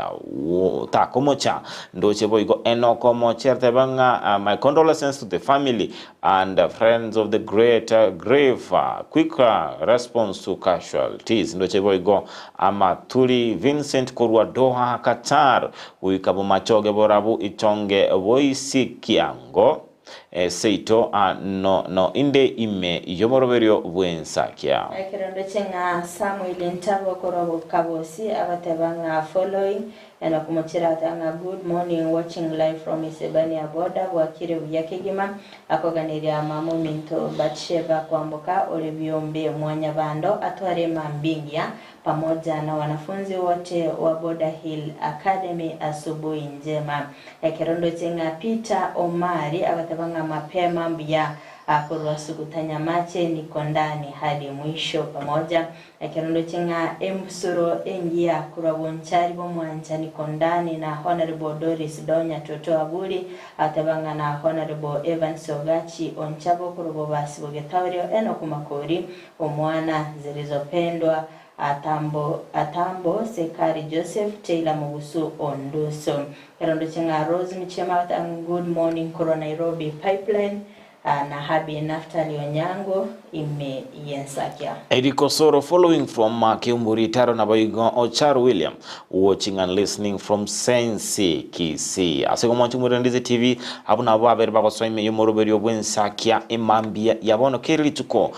ta komocha ndoche boigo enoko mo chertebanga my condolences to the family and friends of the great grave. Quick response to casualties. Ndoche boigo Amatuli Vincent Korwa Doha Qatar. Uikabo machoge borabu ichonge voisi kiango. seito no inde ime yomoroberio bwensakia Ekirondo chenga Samuel Ntabo korobo kabosi abatebanga following ena kumuchira tanga good morning watching live from Isebania border wakire uyakegima akoganiria mamu minto Batsheba kwamboka olebiombe mwanya bando atware mambingia pamoja na wanafunzi wote wa Border Hill Academy asubuhi njema. Ekirondo chenga Peter Omari abatabanga mapema mbia akurwa sugutanya mache niko ndani hadi mwisho pamoja. Ekirondo chenga Emsuro engia kurwa bonchari bomwanja niko ndani na Honorable Doris Donya Toto Abuli atabanga na Honorable Evans Ogachi onchabo kurwa basi bogetawrio eno kumakori omwana zilizopendwa Atambo Sekari Joseph Taylor Mugusu Onduso. Ekirondo chenga Rose Michema good morning Koro Nairobi Pipeline na Habi Naftali Onyango ime yensakia. Eriko Soro following from Kiumburi Taro na Boigo Ochar William watching and listening from Sensi Kisi. Asego mwanchumuri ndizi TV habu na wabe ribako swime yomoroberio bwensakia imambia yabono keri tuko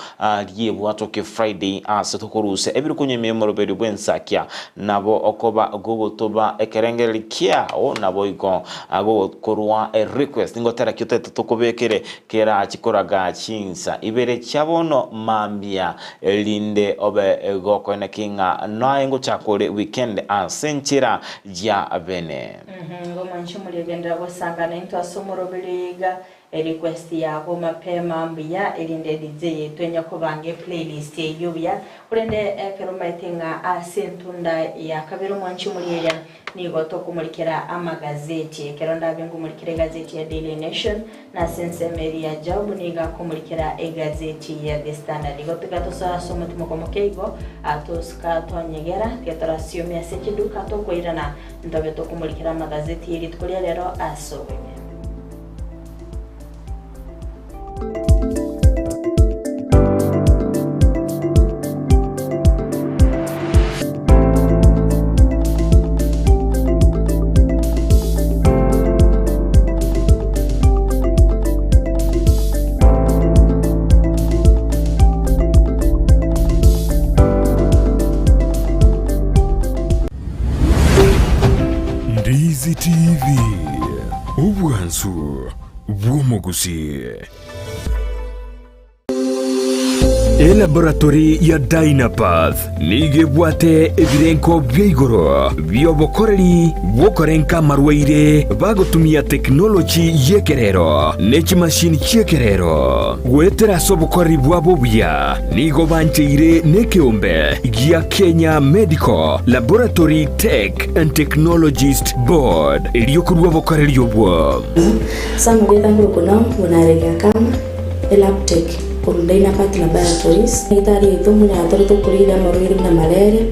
liebu atoke Friday asetokoruse ebiru kunye yomoroberio bwensakia nabo okoba gogo toba ekerengeli kia o na Boigo gogo korwa request ngotera kyote tokobekere kera achikoraga chinsa ibere chabono mambia linde obe goko na kinga naengo chakore weekend asenchira ja bene ngoma nchumuli gendera bosanga na into asomorobiliga request yako mapema mbia elinde DJ twenya kubange playlist yubya urende ekeromaitenga asentunda ya kabiro mwanchumuli ya nigo tokumulikira amagazeti ekeronda bengu mulikira gazeti ya Daily Nation na Sensemeria Job niga kumulikira egazeti ya The Standard nigo tukatosa somo timokomokeigo atoska tonyegera ketarasio mya sekiduka tokoirana ndobe tokumulikira amagazeti iri tukolia lero asobe. Ndizi TV ubwansu bw'omugusi. Laboratory ya Dynapath nigebwate ebirenko by'igoro byobokoreri bokorenka marwaire bagotumia technology yekerero n'ekimashini cyekerero gwetera sobokoreri bwabo bya nigo bancheire nekeombe ya Kenya Medical Laboratory Tech and Technologist Board iliyokurwa bokoreri yobwo samugenda ngurukuna munarega kama elaptech from Dynapath Laboratories. Itari itumu na atari to kulida marwiri na malaria,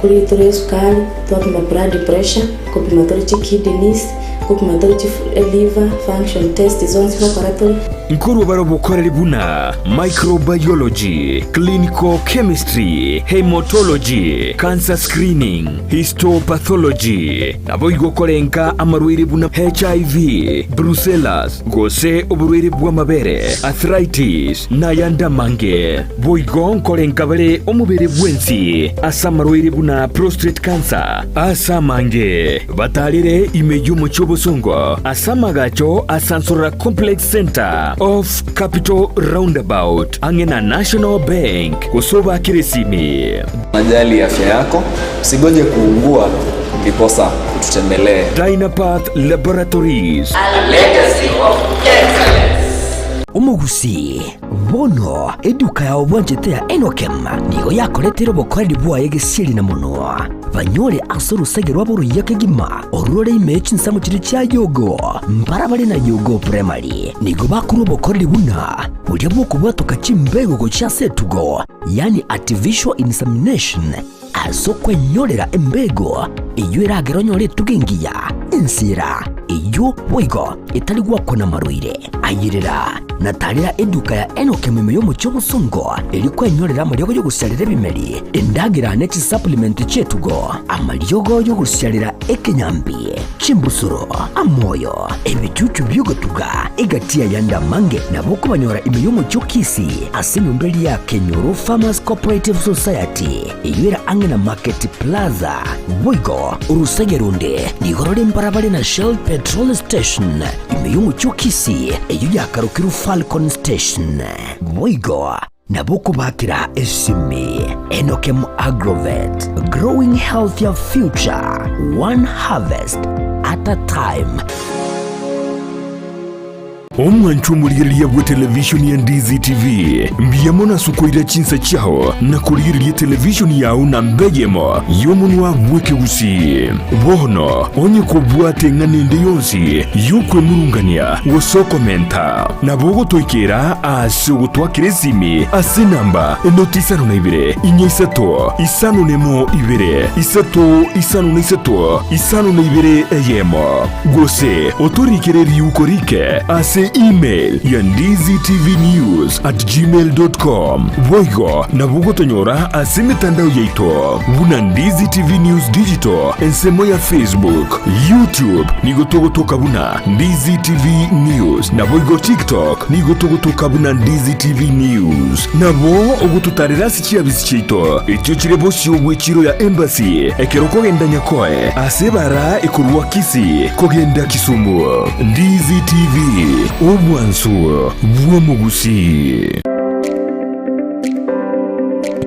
kulida tore sukari, kupima blood pressure, kupima tore kidneys, kupima tore liver function test zones laboratory. Nkuru baro bokoreri buna microbiology, clinical chemistry, hematology, cancer screening, histopathology. Nabo igokorenka amarwiri buna HIV, brucellosis, gose oburwiri bwa mabere, arthritis na yanda mange. Boigo nkorenka bale omubere bwensi, asamarwiri buna prostate cancer, asamange. Batalire imeju mochobosongo, asamagacho asansora complex center of Capital Roundabout angena National Bank kusoba kiresimi. Najali afya yako, usigoje kuungua ndiposa ututembelee. Dynapath Laboratories, a legacy of excellence. Umugusi bono eduka ya obwanjete ya Enokem nigo yakoretero bokoreri bwaye gesiri na muno banyore asoro segerwa buru yakegima orore imechi nsamu kiri cya yogo mbarabare na yogo primary nigo bakuru bokoreri buna burya bwoko bwatoka kimbego go cya setugo yani artificial insemination aso kwenyorera embego iyo irageronyore tugengiya insira iyo wigo itali gwako na marwire ayirira na tarira eduka ya Enokem imiyomo cy'obusongo ilikuwa inyorera amaryogo yo gusyarira ebimeri endagira nechi supplement chetugo amaryogo yo gusyarira ekenyambi chimbusuro amoyo ebicucu by'ogotuga egatia yanda mange nabo kubanyora imiyomo cy'okisi asinyumbeli ya Kenyoro Farmers Cooperative Society iyera angena Market Plaza Boigo urusegerunde nigorore mbarabare na Shell Petrol Station imiyomo cy'okisi iyo yakarukiru Falcon Station Boigo naboko bakira esimi Enokem Agrovet, growing healthier future, one harvest at a time. Omwanchu muliriya bwa televishoni ya Ndizi TV mbiyamona sukoira chinsa chao na kuliriya televishoni yao na mbejemo yomunwa bweke usi bono onye kubwate nganende yonsi yukwe murungania wosokomenta na bogo toikera asugutwa kiresimi asinamba notisano na ibire inyesato isano nemo ibire isato isano na isato isano na ibire eyemo gose otorikere yukorike ase email ya ndiztvnews@gmail.com Boigo na bugotonyora ase mitandao yeito buna Ndizi TV News Digital ensemo ya Facebook, YouTube nigotogotoka buna Ndizi TV News na boigo TikTok nigotogotoka buna Ndizi TV News nabo ogututarira sikia bisichito ekyo kirebo cy'obwekiro ya embassy ekeroko genda nyakoe ase bara ekurwa kisi kogenda Kisumu Ndizi TV obwansu bw'omugusi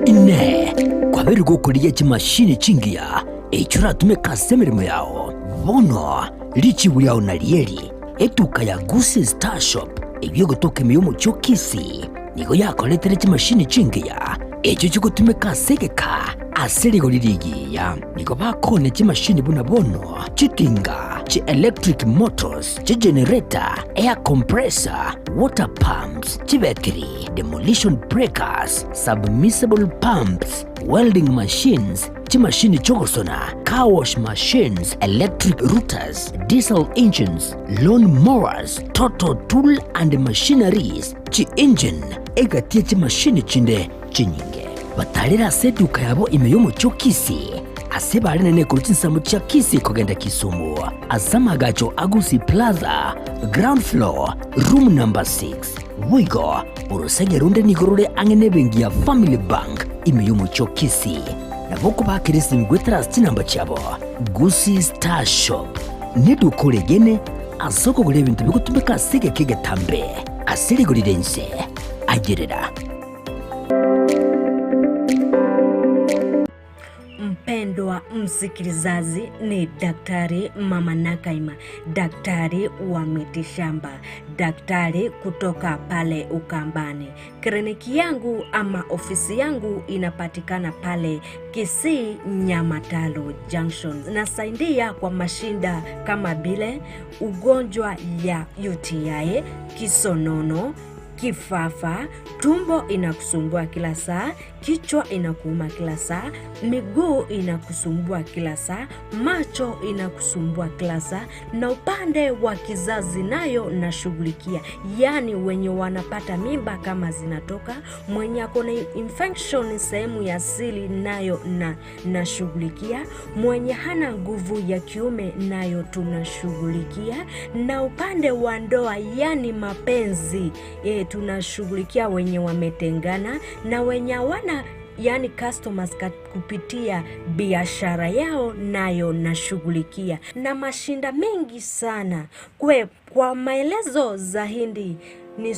ine kwabiri gukuriye kimashini chingia echura tumeka semirimo yao bono lichi buyao na lieri etuka ya Gusi Star Shop ibyo gutoka imiyomo cy'okisi nigo yakoletere kimashini chingia echo cyo gutumeka segeka aserigo lirigiya nigo bakone kimashini buna bono chitinga chi electric motors chi generator air compressor water pumps chi battery demolition breakers submersible pumps welding machines chi machine chogosona car wash machines electric routers diesel engines lawn mowers total tool and machineries chi engine egatie chi machine chinde chinyinge batarira seduka yabo imiyomo cy'okisi asebare nene kurutinsamu cha kisi kogenda Kisumu asamagacho Agusi Plaza ground floor room number 6 Boigo urusegerunde nigorore angene bengi ya Family Bank imiyomo cy'okisi naboko bakirisi migwetrust namba chabo Gusi Star Shop nidukore gene asoko gure bintu bigutumeka sege kegetambe asirigurirense agerera. Mpendwa msikilizaji, ni Daktari Mama Nakaima, daktari wa mitishamba, daktari kutoka pale Ukambani. Kliniki yangu ama ofisi yangu inapatikana pale Kisii Nyamatalo Junction. Nasaidia kwa mashinda kama bile ugonjwa ya UTI, kisonono, kifafa, tumbo inakusumbua kila saa, kichwa inakuuma kila saa, miguu inakusumbua kila saa, macho inakusumbua kila saa, na upande wa kizazi nayo nashughulikia. Yani wenye wanapata mimba kama zinatoka, mwenye akona infection sehemu ya siri nayo nashughulikia, mwenye hana nguvu ya kiume nayo tunashughulikia, na upande wa ndoa yani mapenzi tunashughulikia wenye wametengana na wenye wana yani customers kupitia biashara yao nayo nashughulikia, na mashinda mengi sana. Kwa maelezo zaidi ni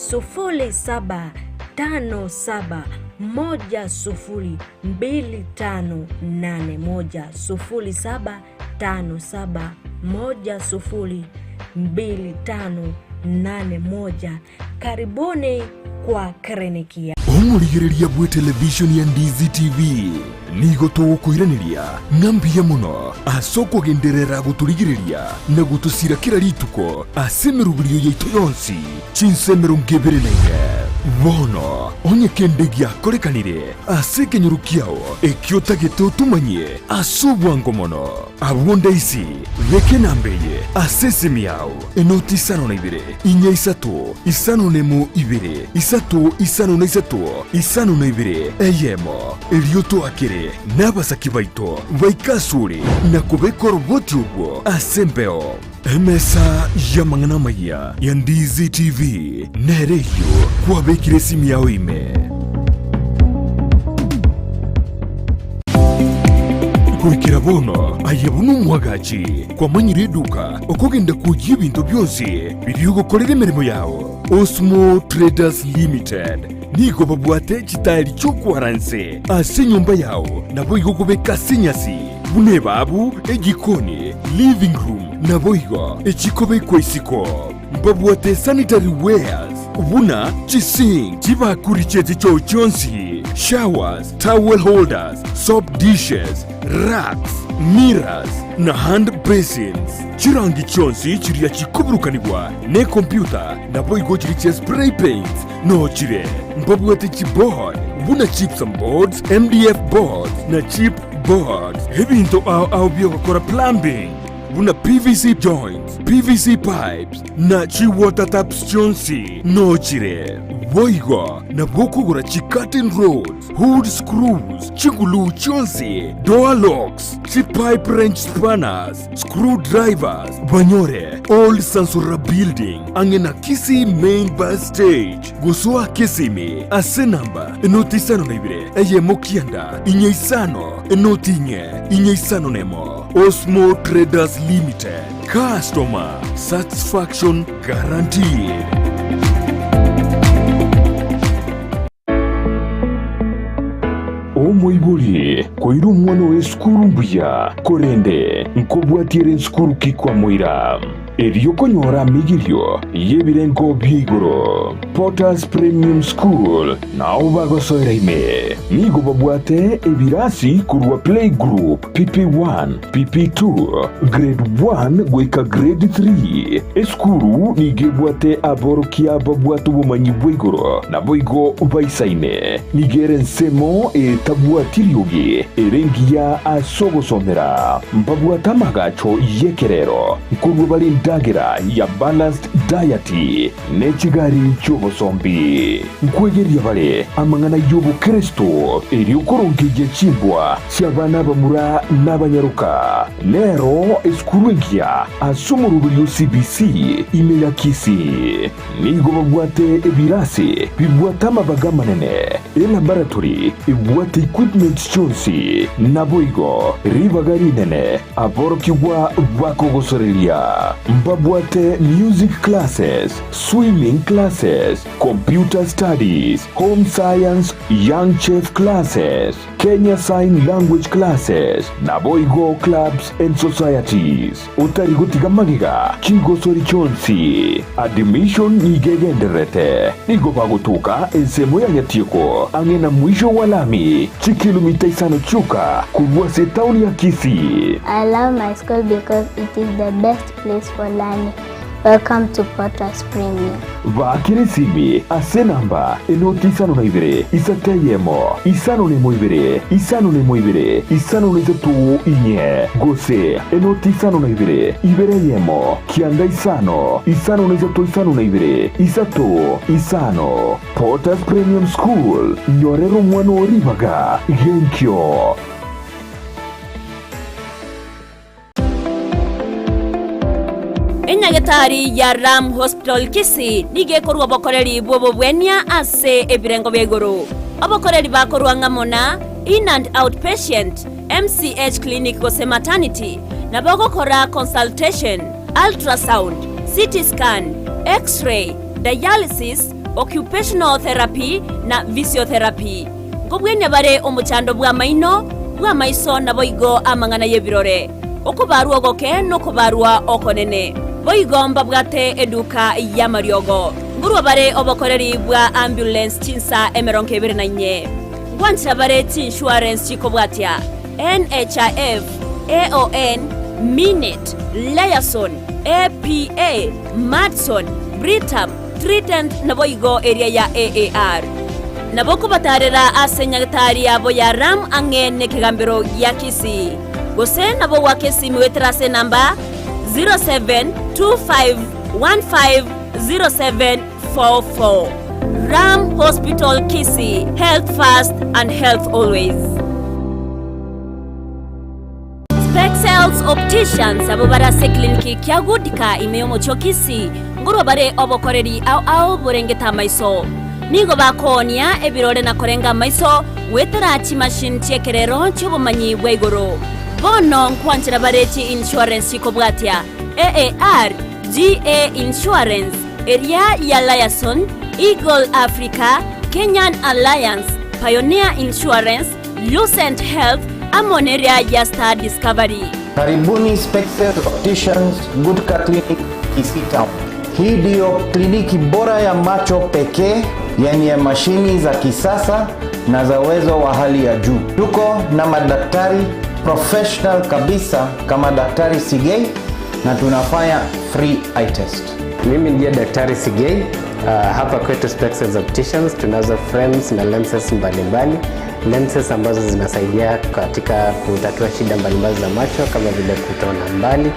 0757102581 Karibuni kwa kliniki. Omurigereria bwa televishoni ya Ndizi TV nigo tugukwiraniria ngambia muno asoko genderera guturigireria na gutusira kira rituko asemerubirio yeito yonsi chinsemero ngeberene bono onye kendegi akorekanire ase kenyuru kiao ekiota gito tumanye asobwango mono abonde isi veke nambeye ase simiao enoti isano na ibere inya isato isano nemo ibere isato isano na isato isano na ibere eyemo elioto akere n'abasaki baito baikasure na kubekora ubwoti ubwo asembeo emesa ya mangana maya ya Ndizi TV nereyo kwabekire simu yao ime kurikira bono ayabona umwagaji kwa manyiri eduka okugenda kujya ibintu byose biri gukorera imirimo yawo Osmo Traders Limited nigo babwate kitari cyo kwaranse ase nyumba yawo nabo igogobeka sinyasi bune babu egikoni living room nabo igo ekikobe kwesiko babwate sanitary wares ubuna chising chibakurichete cyo cyonsi showers towel holders soap dishes racks mirrors na hand basins chirangi cyonsi kiriya kikuburukanirwa ne computer nabo igo kiriche spray paints no chire babwate keyboard ubuna chips and boards MDF boards na chip boards hebinto au byo gukora plumbing buna PVC joints, PVC pipes, na chi water taps chonsi, no chire. Boigo, na bokugura chi curtain rods, hood screws, chingulu chonsi, door locks, chi pipe wrench spanners, screwdrivers, banyore, old Sansura building, angena kisi main bus stage, gusua kesimi, ase namba, enotisano na ibire, eye mokianda, inye isano, enotinye, inye isano nemo. Osmo Traders Limited. Customer satisfaction guaranteed. Omoibuli koiru mwana we skuru mbuya korende nkobwatire skuru kikwa moira Erioko nyora migirio yebirengo bigoro Potters Premium School na obago soiraime nigo babwate ebirasi kurwa playgroup PP1 PP2 grade 1 gweka grade 3 eskuru nigebwate aborokia babwatu bumanyi bwigoro na boigo ubaisaine nigere nsemo tabwatirioge erengia asogosomera mbabwata magacho yekerero kurwa bali dagira ya balanced diet nechigari cy'obosombi nkwegeria bale amangana y'ubu Kristo eri ukorongeje chimbwa cy'abana bamura n'abanyaruka lero eskurugia asumurubiri CBC imeya kisi nigo babwate ebirasi bibwata mabaga manene laboratory ibwate equipment chonsi naboigo ribagari nene aborokiwa bakogosorelia mbabwate music classes, swimming classes, computer studies, home science, young chef classes, Kenya Sign Language classes, naboigo clubs and societies. Utarigotiga magiga, chigosori chonsi. Admission nigegenderete. Nigo bagotuka ensemo ya nyatiko. Angena mwisho walami. Chikilomita isano chuka. Kubwase tauni ya Kisii. I love my school because it is the best place for learning. Welcome to Potters Premium. Vakirisimi asenamba enotisano na ibere isateyemo isano nemo ibere isano nemo ibere isano nezetu inye gose enotisano na ibere yemo kianda isano nezetu isano na ibere isato isano Potters Premium School nyorero mwana ribaga genkyo. Enyagetari ya Ram Hospital Kisii nigekorwa bokoreri bobo bwenya ase ebirengo begoro abokoreri bakorwa ngamona in and outpatient MCH clinic gose maternity na bagokora consultation ultrasound CT scan x-ray dialysis occupational therapy na physiotherapy ngobwenya bare omuchando bwa maino bwa maiso na boigo amangana yebirore okubarwa goke no kubarwa okonene boigomba bwate eduka ya mariogo ngurwa bare obokoreri bwa ambulance chinsa emeronke ibere na nye ngwancha bare insurance chiko bwatya NHIF AON Minute Liason APA Madson Britam 310 nabo igo area ya AAR nabo kubatarira asenyagitari abo ya Ram angene kigambiro ya Kisii gose nabo wakesi miwetrase namba 0725150744. Ram Hospital Kisii, health first and health always. Spexels Opticians abo barase kliniki kyagudika imeyomo chokisi ngoro bare obokoreri au burengeta maiso nigo bakonia ebirore na korenga maiso wetara chi machine chekerero chobumanyi bwegoro bono nkwanchira barechi insurance chikobwatia AAR GA Insurance area ya Liason Eagle Africa Kenyan Alliance Pioneer Insurance Lucent Health Amoneria ya Star Discovery. Karibuni Spexels Opticians Good Car Clinic Kisii Town. Hii ndio kliniki bora ya macho pekee yenye mashini za kisasa na za uwezo wa hali ya juu. Tuko na madaktari professional kabisa kama Daktari Sigei na tunafanya free eye test. Mimi ndiye Daktari Sigei. Hapa kwetu Spexels Opticians tunazo frames na lenses mbalimbali. Lenses ambazo zinasaidia katika kutatua shida mbalimbali za macho kama vile kutoona mbali,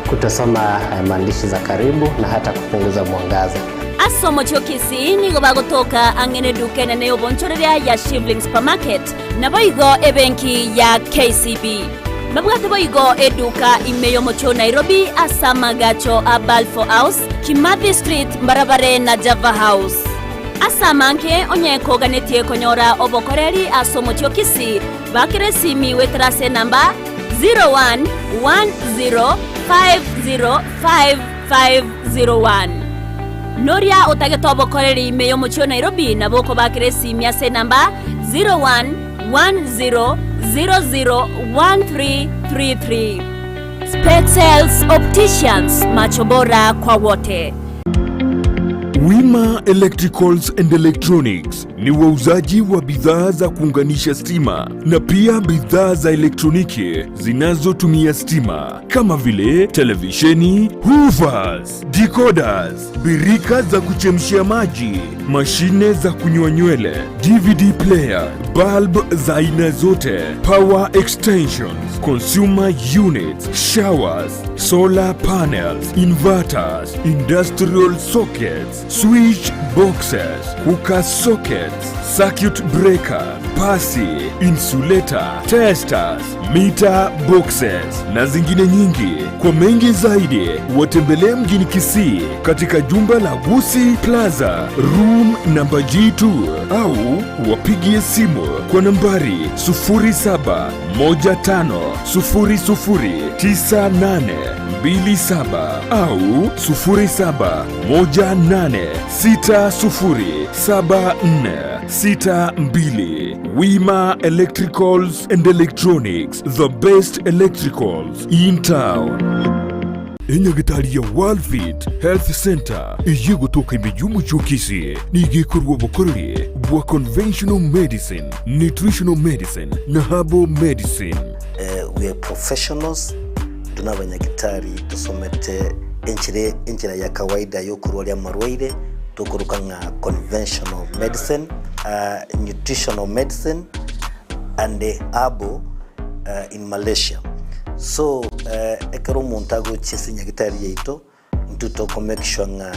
kutosoma maandishi za karibu na hata kupunguza mwangaza. Asomo chokisi nigo bagotoka angene dukene ne obonchoreria ya Shivling Supermarket nabo igo ebenki ya KCB. Babwate boigo eduka imeyo mocho Nairobi asama gacho a Balfour House, Kimathi Street, Mbarabare na Java House. Asamanke onyeko ganetie konyora obokoreri asomo chokisi bakire simi wetrase namba 0110505501. Noria otageto obokoreri imeyo mocho Nairobi naboko bakire simi ase namba 0110001333. Spexels Opticians, macho bora kwa wote. Wima Electricals and Electronics ni wauzaji wa bidhaa za kuunganisha stima na pia bidhaa za elektroniki zinazotumia stima kama vile televisheni, hoovers, decoders, birika za kuchemshia maji, mashine za kunyoa nywele, DVD player, bulb za aina zote, power extensions, consumer units, showers, solar panels, inverters, industrial sockets, switch boxes, hookah sockets, circuit breaker, pasi, insulator, testers, meter boxes na zingine nyingi. Kwa mengi zaidi watembelee mjini Kisii katika jumba la Gusii Plaza room namba G2 au wapigie simu kwa nambari 0715009827 au 0718607462. Wima Electricals and Electronics, the best electricals in town. Enyagitari ya Worldfit Health Center iye gutoka imijumu chokisi nigikorwa bokorere bwa conventional medicine, nutritional medicine na herbal medicine. We are professionals, tunabanyagitari tusomete enchira ya kawaida yo kurwalia marwaire tukuruka nga conventional medicine, nutritional medicine and herbal in Malaysia. So ekero montago chesinya gitari yeito ntutoko make sure nga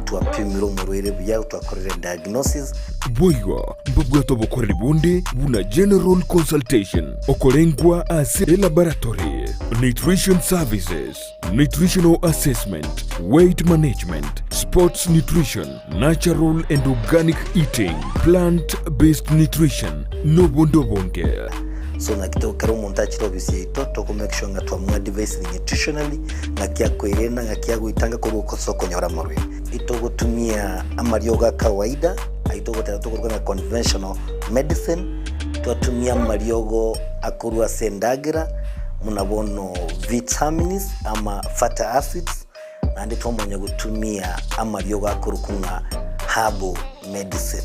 tuapimiro murwere bya twakorere diagnosis boigo mbugwato bokoreri bunde buna general consultation okorengwa ase laboratory, nutrition services, nutritional assessment, weight management, sports nutrition, natural and organic eating, plant-based nutrition no bondo bonge. So na kito kero montachi obisi ito toko make sure nga tuamua device nutritionally nga kia kuirena nga kia guitanga kuruko soko nyora morwe ito gutumia amarioga kawaida aito gutatu na conventional medicine tuatumia mariogo akurua sendagira munabono vitamins ama fatty acids na ndito mwenye gutumia amarioga akurukunga herbal medicine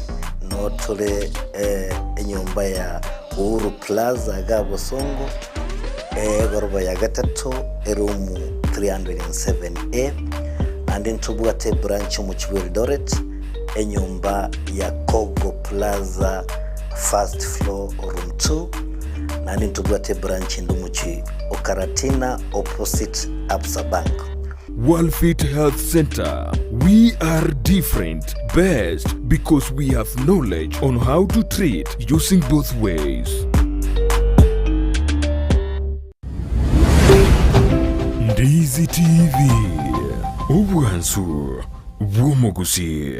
no tole enyomba ya Uhuru Plaza Gabo Songo goroba ya gatatu erumu 307A nandi ntubwate branch mu Kivu Eldoret enyumba ya Kogo Plaza first floor room 2 nandi ntubwate branch ndumuchi Okaratina opposite Absa Bank. Worldfit Health Center. We are different, best because we have knowledge on how to treat using both ways. Ndizi TV. Ubwansu bw'omugusi.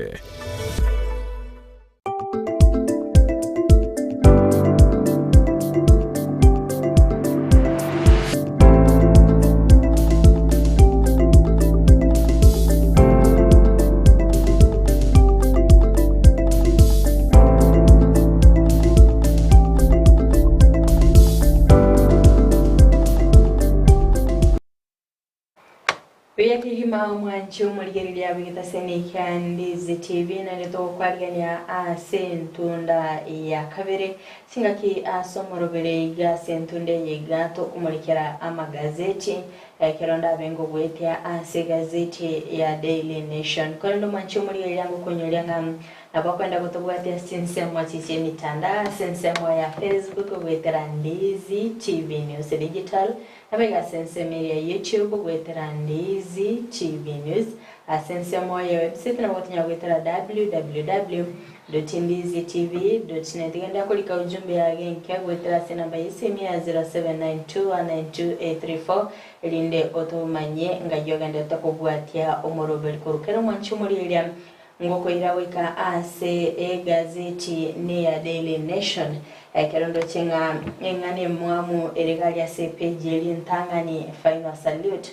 Kihima mwancho muligerelia bigita senika Ndizi TV na leto kwagania asentunda ya kabere singaki asomorobere iga sentunde yigato kumulikira amagazeti kironda bengo bwetia ase gazeti ya Daily Nation kondo mwancho muligerelia ngokonyolanga nabakwenda kutobwatia sinsemo chiche mitanda sinsemo ya Facebook bwetera Ndizi TV News Digital abega sensemo ya YouTube bwetera Ndizi TV News asensemo ya website na watinya bwetera www.ndizitv.net genda kulika ujumbe ya genki bwetera senamba yisemi ya 0792192834 elinde otomanye ngajoganda takobwatia omorobel korukero mwancho muligerelia ngoko iraweka ase gazeti ni ya Daily Nation kirondo chenga ngane mwamu eregali ya page lintangani final salute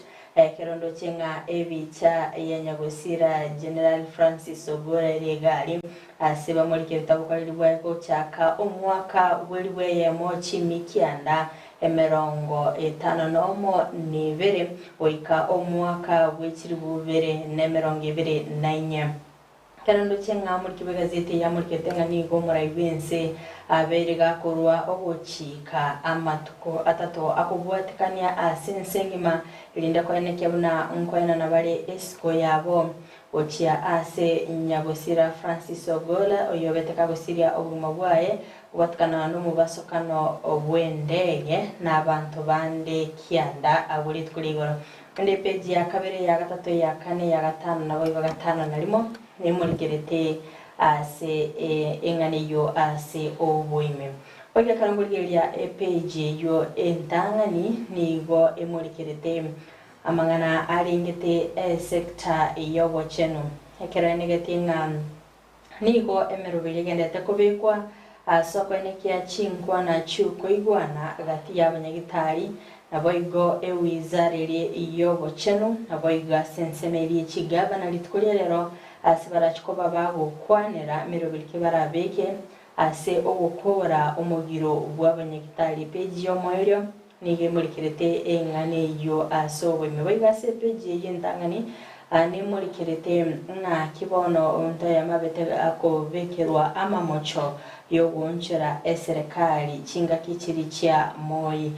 kirondo chenga ebicha ya Nyagosira General Francis Ogola eregali asiba muri kiritabuka libwa ko chaka omwaka weliwe ya mochi mikianda emerongo etano nomo nivere oika omwaka wechiri bubere nemerongo ibere nanye Kanando chenga muri kibegazeti ya muri ketenga ni gomora ibense aberega korwa ogochika amatuko atato akubwatikania asensengima ilinda kwa ene kyabuna nkoyana nabale esco yabo ochia ase Nyagosira Francis Ogola oyobeteka gosiria obuma bwaye ubatkana no mubasokano obwendege n'abantu bande kianda abuli tukuligoro kandi page ya kabere ya gatatu ya kane ya gatano nabo gatano narimo nemurigerete ase engane yo ase obwime oya karangurya page yo entangani nigo emurigerete amangana aringete sector yo bocheno ekeranegete nigo emerubire gendete kubikwa soko enekia chinkwa na chuko igwana agati y'abanyagitari naboigo ewizarire iyo bocheno naboigo sensemeri chigabana litkulia rero asibara chikoba bago kwanera mirobirike barabeke ase ogukora umugiro bw'abanyagitari page yo moyo nige murikirete engane yo asobo meboiga se page yendangani ani murikirete na kibono onto yamabete akobekerwa amamocho yo gonchera eserikali chinga kichiri cha moi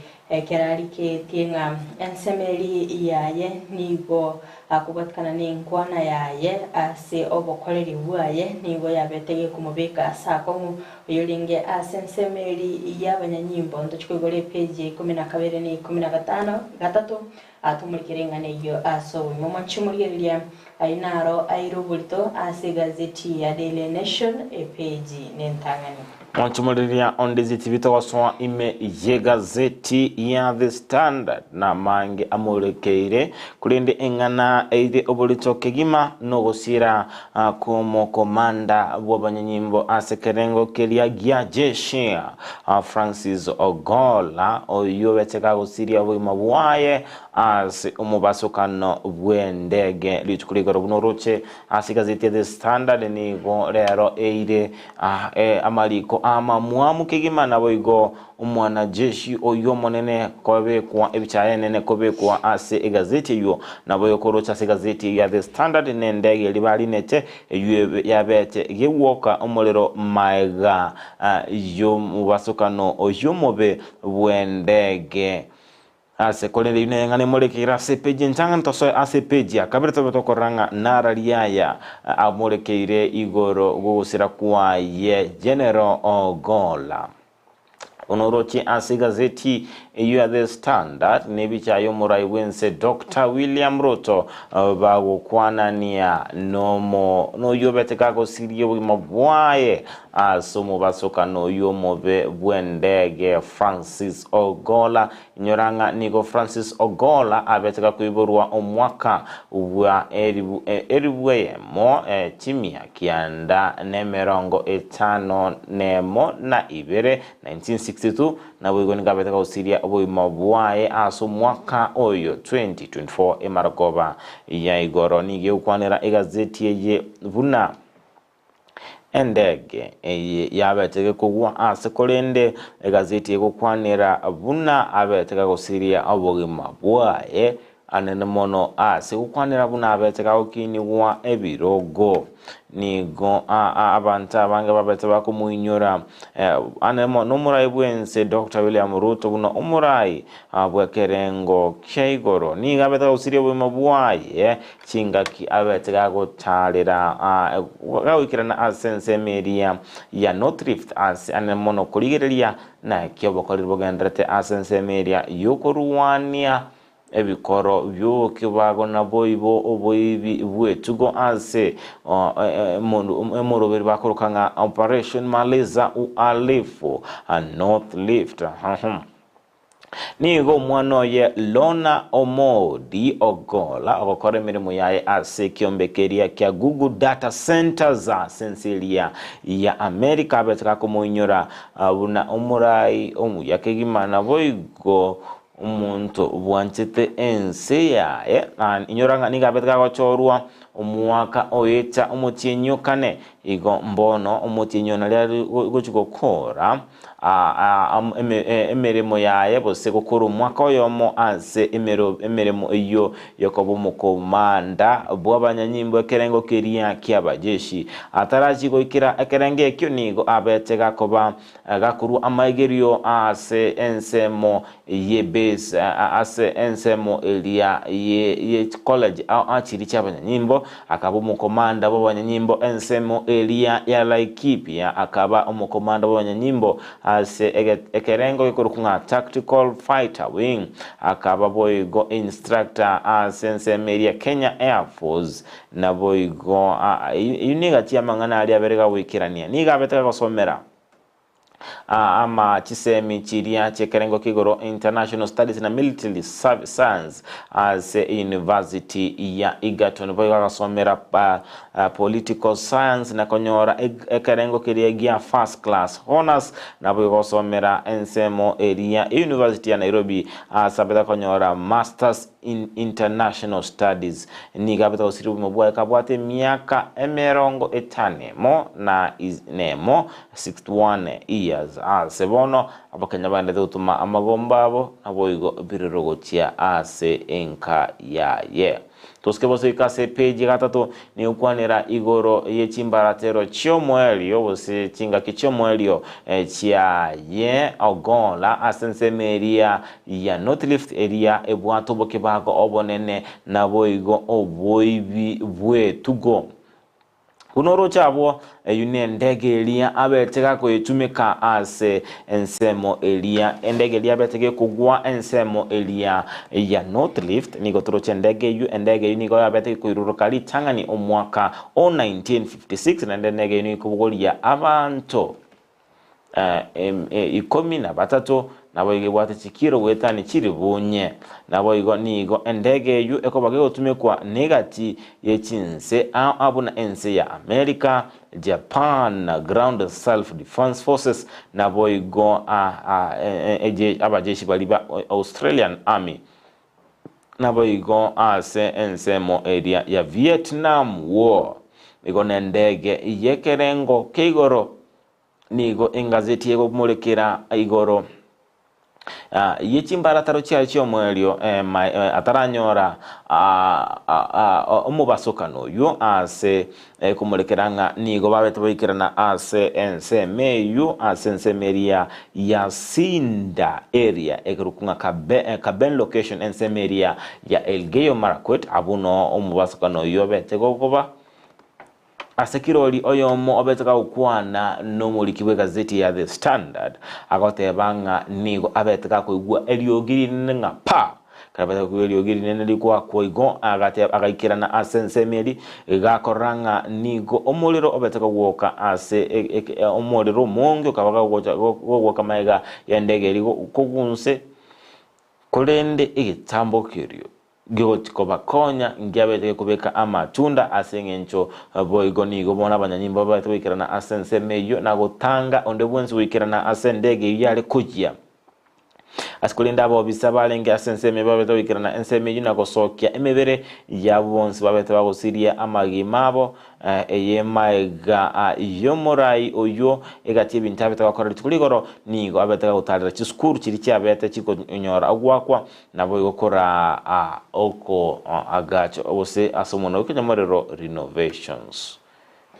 kerarike tinga ensemeri yaye nigo akubatkana n'inkwana yaye ase obokoreri bwaye nigo yabetege kumubeka sako uyolinge asensemeri y'abanyanyimbo ndochwegore page 12 ni 15 gatatu atumurikirengane yo aso mu manchumuriria ainaro airubulto ase gazeti ya Daily Nation page nentangani Mwanchumuriria on Ndizi TV tawaswa ime ye gazeti ya The Standard na mange amurekeire kulinde engana eide obulito kegima nogosira kumo komanda bw'abanyanyimbo asekerengo kelia gya jeshi Francis Ogola oyobeteka gosiria bwima bwaye as umubasukano bwendege lichukuligoro bunoroche asigazeti ya The Standard nigo rero eide amaliko ama muamu kegima nabo igo umwana jeshi oyo monene kobe kwa ebichaye nene kobe kwa ase egazeti yo nabo yokorocha ase gazeti ya The Standard nendege libali nete yabete yewoka umolero maega yo mubasukano oyo mobe bwendege ase kolende yune ngane molekira sepeji ntanga ntoso asepeji akabere tokoranga naraliaya amolekeire igoro gusira kwa ye General Ogola onorochi ase gazeti you the Standard nebichayo murai wense Dr. William Ruto bago kwanania no yobete kako sirio mabwaye asomo basoka no yomobe bwendege Francis Ogola nyoranga nigo Francis Ogola abeteka kuiborwa omwaka wa eribuye mo chimia kianda nemerongo etano nemo na ibere 1962 na bwigoni gabeteka usiria boy mabwaye aso mwaka oyo 2024 emaragoba ya igoro nige ukwanira egazeti ye buna endege yabeteke kugwa asekolende egazeti ye kukwanira buna abeteka kusiria abogima bwaye anene mono ase kukwanira buna abeteka okini wa ebirogo nigo abantu abange babete bakumuinyora anemo numurai bwense Dr. William Ruto buno umurai abwekerengo keigoro ni gabeta usirie bwema bwaye chingaki abete gagotalera gawikirana asense media ya North Rift as anemo no kuligereria na kyobokolirbo gendrete asense media yokoruwania ebikoro byoke bagona boibo oboibi bwetugo ase emoroberi bakorokanga Operation Maleza ualifu North Lift nigo mwano ye Lona Omodi Ogola ogokore mirimo yaye ase kyombekeria kya Google Data Centers sensilia ya America betaka kumuinyora buna umurai yakegimana boigo umuntu bwanchete ense yae inyoranga nigabeteka gochorwa omwaka oyeta omotienyo kane igo mbono omotienyo nali gochigokora emeremo yaye bose gukora umwaka oyomo ase emeremo iyo yokobo mukomanda bw'abanyanyimbo ekerengo keria ky'abajeshi ataraji goikira ekerenge ekyo nigo abeteka koba gakuru amaigerio ase ensemo ye base ase ensemo elia ye college achiri cy'abanyanyimbo akaba umukomanda w'abanyanyimbo ensemo elia ya Laikipia akaba umukomanda w'abanyanyimbo ase ekerengo ikurukunga tactical fighter wing akaba boigo instructor ase ensemo elia Kenya Air Force na boigo uniga tiamangana ali aberega wikirania niga beteka gosomera ama chisemi chiria chekerengo kigoro International Studies na Military Science as University ya Egerton boiga gasomera Political Science na konyora ekerengo kiria first class honors na boiga gasomera ensemo area University ya Nairobi asabeta konyora Masters in International Studies ni gabeta osiri mubwa kabwate miaka emerongo etane mo na nemo 61 years sebono abakenya bande utuma amagomba abo naboigo birirogotia ase enka yaye toske bose kase page gatatu ni ukwanira igoro yechimbaratero chiomoelio bose chinga kichiomoelio chia ye Ogola asensemeria ya North Lift area ebwato boke bago obonene naboigo oboibi bwetugo kunoro chabo yune ndege elia abeteka ko etumika ase ensemo elia ndege elia abeteke kugwa ensemo elia ya North Lift nigo troche ndege yu nigo abeteke ko irurukali tangani omwaka o 1956 na ndege yu kubugolia abantu 13 nabo igibwate chikiro wetani chiri bunye nabo igo nigo endege yu ekobage otumekwa negati yechinse abuna ense ya America, Japan, Ground Self Defense Forces nabo igo abajeshi baliba Australian Army nabo igo ase ensemo area ya Vietnam War igo nendege yekerengo keigoro nigo engazeti yego mulekera igoro yechimbarataro chia chio mwelio ataranyora omubasokano yo ase kumulekeranga nigo babete boikirana ase ensemeyo ase ensemeria ya Sinda area ekerukunga Kaben location ensemeria ya Elgeyo Marakwet abuno omubasokano yo bete gogoba asekiroli oyomo obeteka ukwana nomulikiwe gazeti ya The Standard agotebanga nigo abeteka kuigwa eliogiri nga pa karabata ku eliogiri nene likwa koigo agaikirana asensemeri gakoranga nigo omuliro obeteka gwoka ase omuliro mongo kabaga gwoka maiga ya ndege ligo kogunse kolende igitambo kiryo goti kobakonya ngiabete kubeka amatunda asengencho boigo nigo bona abanyanyimbo batwikirana asensemeyo na gutanga onde bwenzi wikirana asendege yale kujia asikulinda abo bisabalenge asenseme babetwikirana ensemeyo na gosokya emebere yabonsi babete bagosiria amagimabo eyemaiga yomorai oyo egati ebintu abete bakora litukuligoro nigo abete gutarira chiskuru kiri cyabete chikonyora agwakwa nabo gukora oko agacho obose asomono kanyamorero renovations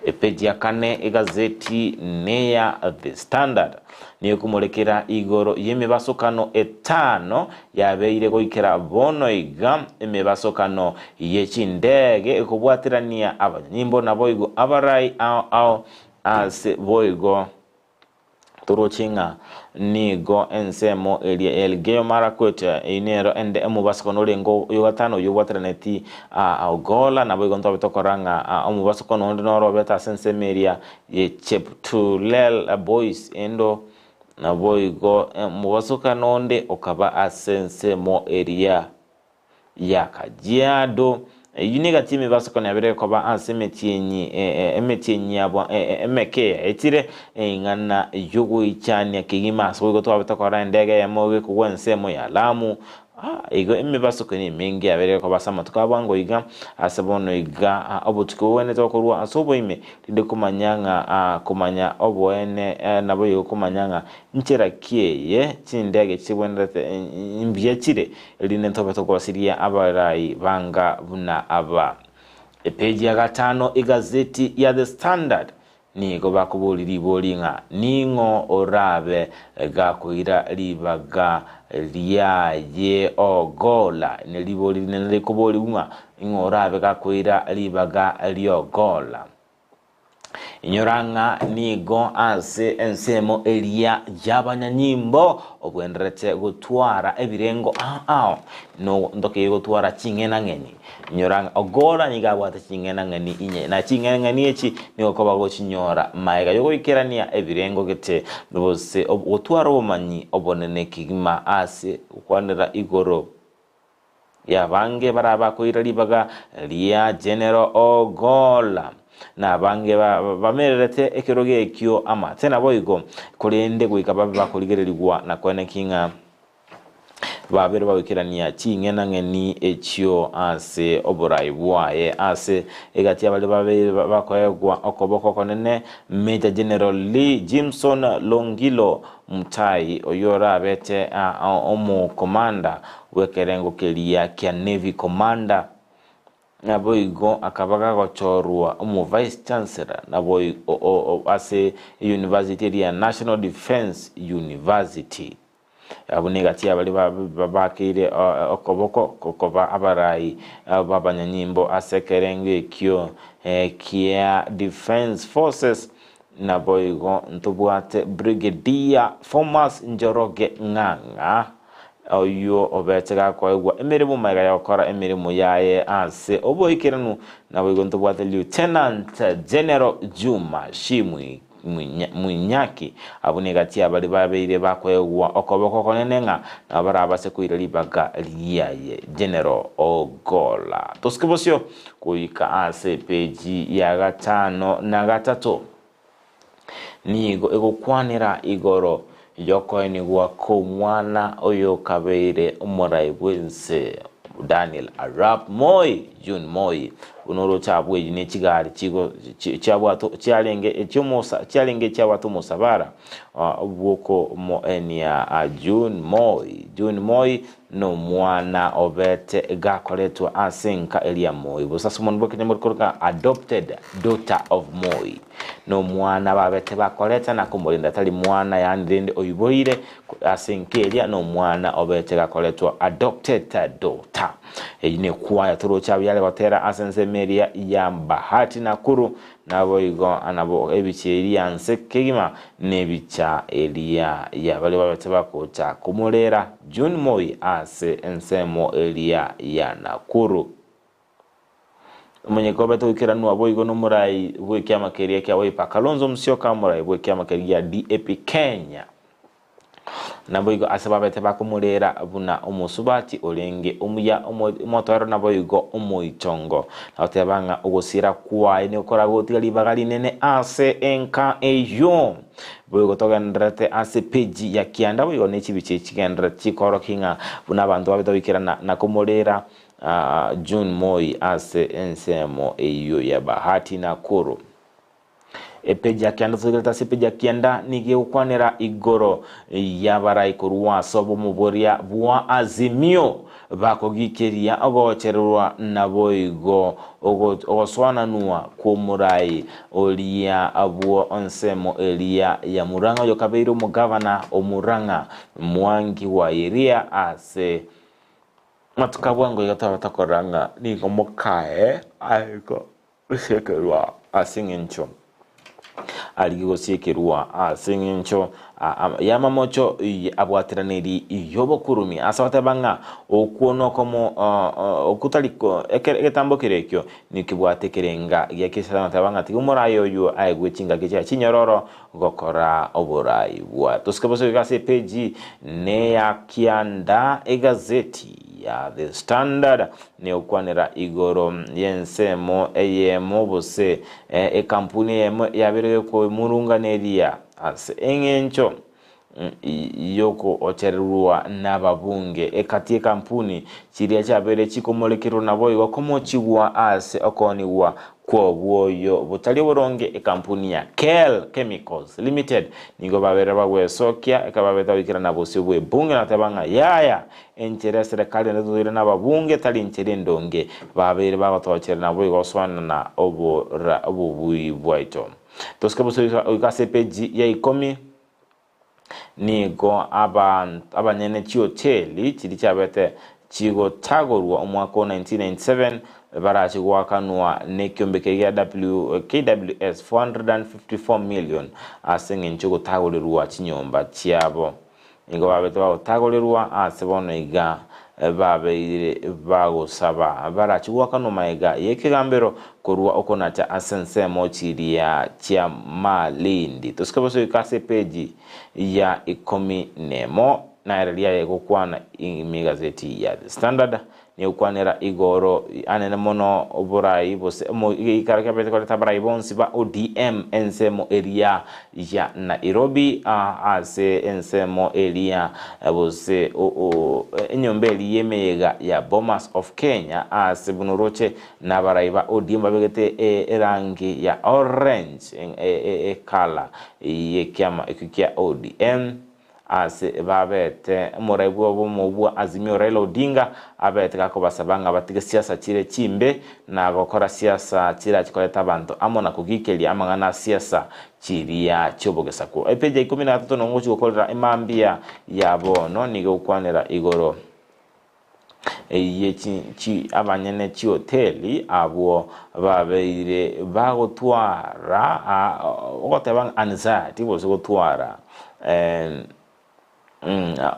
epeji ya kane egazeti neya The Standard niyo kumulekera igoro yemibasokano etano yabeire goikera bono iga emibasokano yechindege ekubwatirania abanyimbo naboigo abarai ao ase boigo turochinga nigo ensemo elia Elgeyo Marakwet inero ende emubasokano lengo yogatano yobwatiraneti Ogola naboigo ntobetokoranga omubasokano ndinoro beta sensemeria ye Cheptulel boys endo naboigo mubasokano onde okaba asensemo area ya Kajiado yuniga timi basokano yabere koba ansemetienyi emetienyi abo emeke etire ngana yugo ichania kigima so go to batakora ndege ya moge kuwensemo ya Lamu ego emibasokano mingi yabere koba sama tukabango iga asabono iga obutuko wene tokorwa asobo ime tinde kumanyanga kumanya obwene nabo yo kumanyanga nchera kieye chindege chibwendete imbiye chire line ntobeto kwasiria abarai banga buna aba epeji ya gatano igazeti ya The Standard nigo bakubuliri bolinga ningo orabe gakuira libaga liaye Ogola nelibuliri nelikubolunga ingo orabe gakuira libaga liogola inyoranga nigo ase ensemo elia yabanyanyimbo obwenderete gutwara ebirengo no ndoke gutwara chingena ngeni inyoranga Ogola nigabwata chingena ngeni inye na chingena ngeni echi nigo koba go chinyora maiga yogo ikerania ebirengo gete bose gutwara omanyi obonene kigima ase ukwanira igoro yabange baraba kuira libaga lia General Ogola na bange bamererete ekiroge ekyo ama tena boigo kulende guikaba bakoligererigwa na kwene kinga babere bawikirania chingena ngeni ekyo ase oborai bwaye ase egati abali babere bakoyegwa okoboko konene Major General Lee Jimson Longilo Mutai oyora abete omu commander wekerengo kelia kya Navy commander naboigo akabaga gochorwa omu vice chancellor naboigo ase university ya National Defense University abunegati abali babakire okoboko kokoba abarai babanyanyimbo asekerenge kyo kia Defense Forces naboigo ntubwate Brigadier Thomas Njoroge Ng'ang'a oyo obetega koegwa emirimo maiga yakora emirimo yaye ase oboikiranu naboigo ntubwate Lieutenant General Juma Shimwi Munyaki abunegati abali babeire bakoegwa okoboko konenenga nabarabase kuira libaga liyaye General Ogola toskebosyo kuika ase peji ya gatano na gatatu nigo egokwanira igoro yokoeni gwa kumwana oyo kabeire umurai bwense Daniel Arap Moi June Moi unoro chabwe ne kigari kigo cyabwato cyalenge cyomosa cyalenge cyabwato musabara ubwoko mo enia June Moi no mwana obete gakoletwa asenka Elia Moi busasa umuntu bokene muri koruka adopted daughter of Moi no mwana babete bakoleta na kumulinda tali mwana yandinde oyiboire asenka Elia no mwana obete gakoletwa adopted daughter ine kuwa turo cyabyale batera asense Meria ya Bahati Nakuru nabo igo anabo ebicheri yanse kegima nebicha Elia ya bale babete bakota kumulera June Moi ase ensemo Elia ya Nakuru umunyekobe tukira nuabo igo no murai bwekya makeria kya wepa Kalonzo Musyoka murai bwekya makeria DAP Kenya nabo igo asababete bakumulera buna umusubati olenge umuya umotoro nabo igo umuichongo natebanga ugosira kwa ine ukora gotigali bagali nene ase enka eyo bwo togendrete ase page ya kianda bwo ne chibiche chigendra chikoro kinga buna abantu babitobikira na kumulera June Moi ase ensemo eyo ya Bahati Nakuru epeja kianda zogelta sepeja kianda nige ukwanera igoro yabarai kurwa sobo muboria bwa Azimio bakogikeria ogochererwa nabo igo ogoswana nuwa kumurai olia abuo onsemo Elia ya Muranga yo kabeiro mu governor omuranga Mwangi wa iria ase matukabwango yatakoranga nigo mokae aiko usekerwa asingencho aligosiekerwa asingencho yamamocho abwatiraniri yobo kurumi asabatabanga okuono komo okutaliko eketambo kirekyo nikibwatekerenga yakisana tabanga tigumurayo yo aigwechinga kicha chinyororo gokora oborai bwa tuskaboso gase page ne ya kianda egazeti ya The Standard ne ukwanera igoro yensemo eyemo bose kampuni yemo yabereye ko murunganeria as engencho yoko ochererwa n'ababunge ekatie kampuni kiria cyabere kikomolekero nabo iwakomo kigwa ase okoniwa kwa bwoyo butali boronge kampuni ya Kel Chemicals Limited nigo babere bagwesokia ekababeta wikira nabose bwe bunge natabanga yaya enchere serikali ndozire n'ababunge tali enchere ndonge babere bagotokera nabo igoswana na obubuyi bwaito toskabuso ikase page ya 10 nigo abanyene cyoteli kiri cyabete kigo tagorwa umwaka 1997 barachi wakanwa nekyombeke ya KWS 454 million asenga nchugo tagolerwa chinyomba cyabo ingo babete tagolerwa asebono iga babeire bagosaba barachi wakanwa maiga yekigambero korwa okonacha asense mochiria chia Malindi tuskaboso ikase page ya 10 na erelia yego kwana imigazeti ya The Standard ni ukwanera igoro anene mono oburai bose mo ikaraka pete ko tabarai bonsi ba ODM ensemo area ya Nairobi ase ensemo area bose enyombeli yemega ya Bomas of Kenya ase bunuroche na barai ba ODM babegete erangi ya orange color yekiama ikikia ODM ase babete muraibu bomubu Azimio Raila Odinga abete kako basabanga batige siasa chire chimbe na gokora siasa chira chikoleta abantu amona kugikeli amangana siasa chiria chobogesa ko epeje 13 no ngochi gokorera imambia yabo no nige ukwanera igoro yechi abanyene chi hoteli abo babeire bagotwara ogotebanga anxiety bozo gotwara